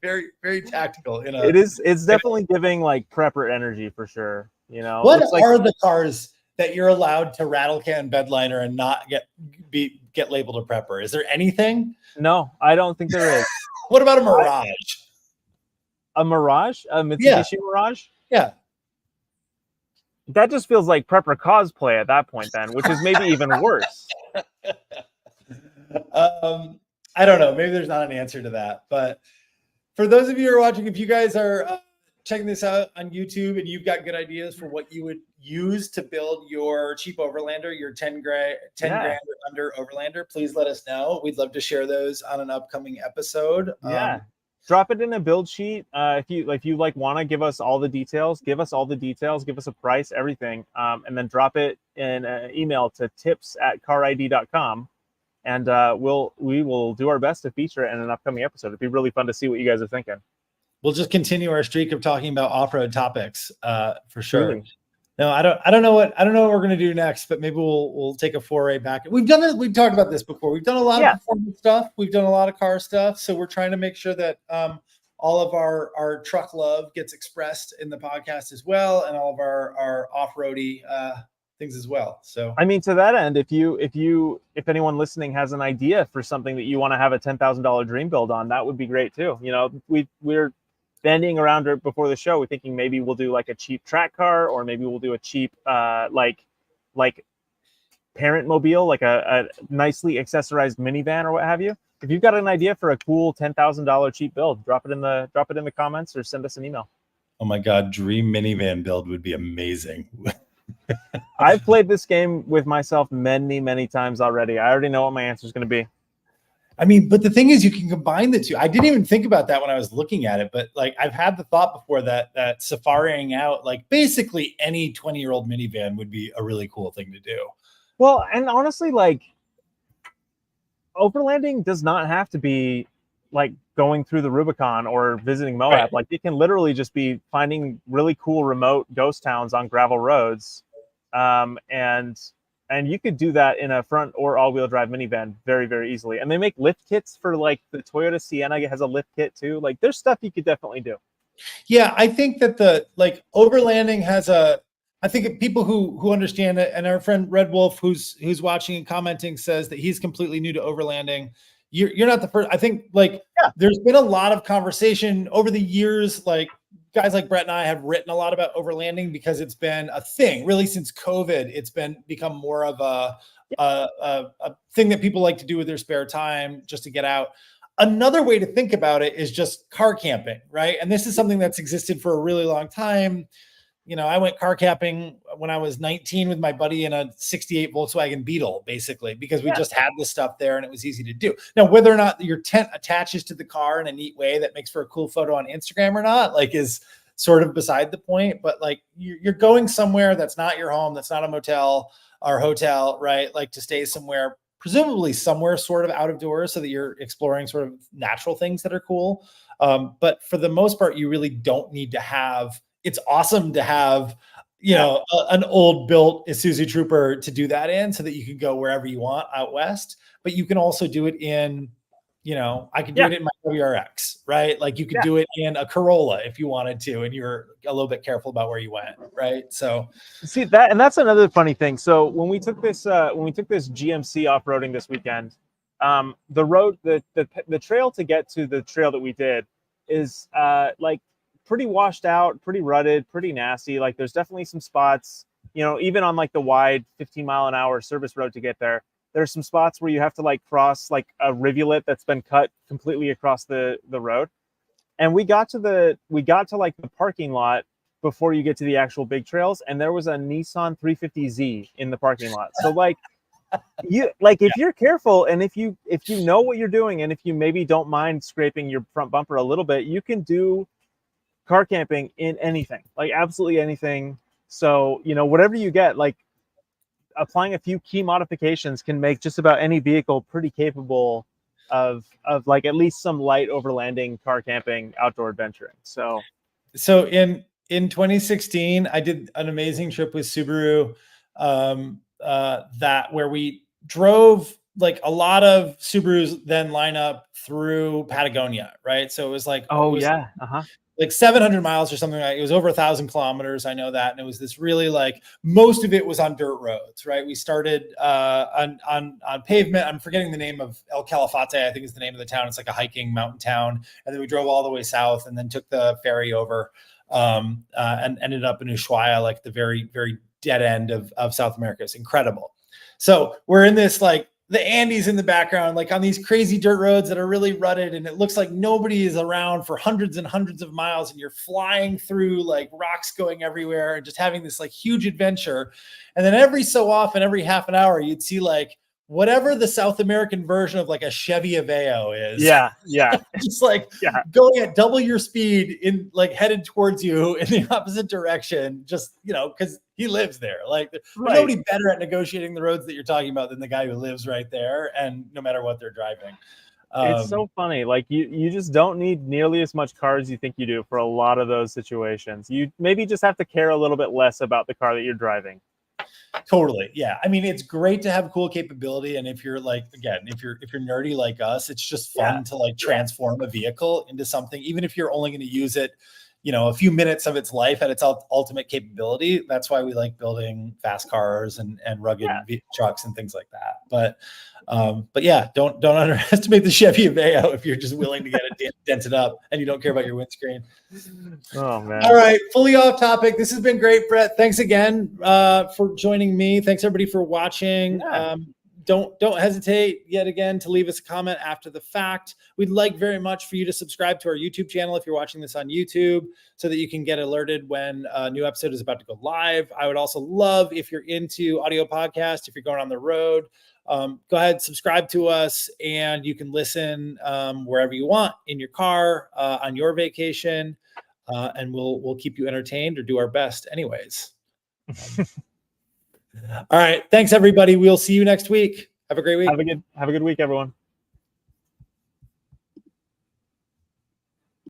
[SPEAKER 1] Very, very tactical.
[SPEAKER 2] It's definitely giving like prepper energy for sure.
[SPEAKER 1] What are the cars that you're allowed to rattle can bedliner and not get labeled a prepper? Is there anything?
[SPEAKER 2] No, I don't think there is.
[SPEAKER 1] What about a Mirage?
[SPEAKER 2] A Mirage? A Mitsubishi Mirage?
[SPEAKER 1] Yeah.
[SPEAKER 2] That just feels like prepper cosplay at that point then, which is maybe even worse.
[SPEAKER 1] I don't know. Maybe there's not an answer to that. But for those of you who are watching, if you guys are checking this out on YouTube and you've got good ideas for what you would use to build your cheap Overlander, your 10 grand or under Overlander, please let us know. We'd love to share those on an upcoming episode.
[SPEAKER 2] Yeah. Drop it in a build sheet. If you want to give us all the details, give us a price, everything. And then drop it in an email to tips@carid.com. And we will do our best to feature it in an upcoming episode. It'd be really fun to see what you guys are thinking.
[SPEAKER 1] We'll just continue our streak of talking about off-road topics for sure.
[SPEAKER 2] Really?
[SPEAKER 1] No, I don't know what we're gonna do next, but maybe we'll take a foray back. We've talked about this before. We've done a lot of performance stuff. We've done a lot of car stuff. So we're trying to make sure that all of our truck love gets expressed in the podcast as well, and all of our off-roady things as well. So
[SPEAKER 2] I mean, to that end, if anyone listening has an idea for something that you want to have a $10,000 dream build on, that would be great too. We're bandying around before the show. We're thinking maybe we'll do like a cheap track car, or maybe we'll do a cheap like parent mobile, like a nicely accessorized minivan or what have you. If you've got an idea for a cool $10,000 cheap build, drop it in the comments or send us an email.
[SPEAKER 1] Oh my God, dream minivan build would be amazing.
[SPEAKER 2] I've played this game with myself many, many times already. I already know what my answer is going to be.
[SPEAKER 1] I mean, but the thing is, you can combine the two. I didn't even think about that when I was looking at it, but like I've had the thought before that safariing out like basically any 20-year-old minivan would be a really cool thing to do.
[SPEAKER 2] Well, and honestly, like overlanding does not have to be like going through the Rubicon or visiting Moab.
[SPEAKER 1] Right.
[SPEAKER 2] Like it can literally just be finding really cool remote ghost towns on gravel roads. And you could do that in a front or all-wheel drive minivan very, very easily. And they make lift kits for like the Toyota Sienna has a lift kit too. Like there's stuff you could definitely do.
[SPEAKER 1] Yeah, I think that overlanding has I think people who understand it, and our friend Red Wolf who's watching and commenting says that he's completely new to overlanding. You're not the first. I think there's been a lot of conversation over the years. Like guys like Brett and I have written a lot about overlanding because it's been a thing really since COVID. It's become more of a thing that people like to do with their spare time just to get out. Another way to think about it is just car camping, right? And this is something that's existed for a really long time. I went car camping when I was 19 with my buddy in a 68 Volkswagen Beetle, basically, because we just had this stuff there and it was easy to do. Now, whether or not your tent attaches to the car in a neat way that makes for a cool photo on Instagram or not, like is sort of beside the point. But like you're going somewhere that's not your home, that's not a motel or hotel, right? Like to stay somewhere, presumably somewhere sort of out of doors so that you're exploring sort of natural things that are cool. But for the most part, you really don't need to have. It's awesome to have, an old built Isuzu Trooper to do that in so that you can go wherever you want out west, but you can also do it in, I could do it in my WRX, right? Like you could do it in a Corolla if you wanted to, and you're a little bit careful about where you went. Right. So
[SPEAKER 2] see that, and that's another funny thing. So when we took this GMC off-roading this weekend, The road, the trail to get to the trail that we did is like pretty washed out, pretty rutted, pretty nasty. Like there's definitely some spots, you know, even on like the wide 15-mile-an-hour service road to get there, there's some spots where you have to like cross like a rivulet that's been cut completely across the road. And we got to like the parking lot before you get to the actual big trails, and there was a Nissan 350Z in the parking lot. So like if you're careful, and if you know what you're doing, and if you maybe don't mind scraping your front bumper a little bit, you can do car camping in anything, like absolutely anything. So, you know, whatever you get, like applying a few key modifications can make just about any vehicle pretty capable of like at least some light overlanding, car camping, outdoor adventuring. So
[SPEAKER 1] in 2016, I did an amazing trip with Subaru, that where we drove, like a lot of Subarus then line up through Patagonia, right? So it was like, like 700 miles or something. Like it was over 1,000 kilometers. I know that. And it was this really, like, most of it was on dirt roads, right? We started on pavement. I'm forgetting the name of El Calafate, I think is the name of the town. It's like a hiking mountain town. And then we drove all the way south and then took the ferry over and ended up in Ushuaia, like the very, very dead end of South America. It's incredible. So we're in this, like, the Andes in the background, like on these crazy dirt roads that are really rutted, and it looks like nobody is around for hundreds and hundreds of miles, and you're flying through like rocks going everywhere and just having this like huge adventure. And then every so often, every half an hour, you'd see like whatever the South American version of like a Chevy Aveo is.
[SPEAKER 2] Yeah.
[SPEAKER 1] Just like going at double your speed in, like, headed towards you in the opposite direction, just, you know, because he lives there. Like there's nobody better at negotiating the roads that you're talking about than the guy who lives right there, and no matter what they're driving.
[SPEAKER 2] It's so funny. Like you just don't need nearly as much car as you think you do for a lot of those situations. You maybe just have to care a little bit less about the car that you're driving.
[SPEAKER 1] Totally. Yeah. I mean, it's great to have cool capability. And if you're like, again, if you're nerdy like us, it's just fun to like transform a vehicle into something, even if you're only going to use it, you know, a few minutes of its life at its ultimate capability. That's why we like building fast cars and rugged trucks and things like that. But yeah, don't underestimate the Chevy Aveo if you're just willing to get it dented up and you don't care about your windscreen.
[SPEAKER 2] Oh man.
[SPEAKER 1] All right, fully off topic. This has been great, Brett. Thanks again for joining me. Thanks everybody for watching.
[SPEAKER 2] Yeah.
[SPEAKER 1] Don't hesitate yet again to leave us a comment after the fact. We'd like very much for you to subscribe to our YouTube channel if you're watching this on YouTube, so that you can get alerted when a new episode is about to go live. I would also love if you're into audio podcast, if you're going on the road, go ahead, subscribe to us, and you can listen wherever you want, in your car, on your vacation, and we'll keep you entertained, or do our best anyways. All right. Thanks, everybody. We'll see you next week. Have a great week.
[SPEAKER 2] Have a good week, everyone.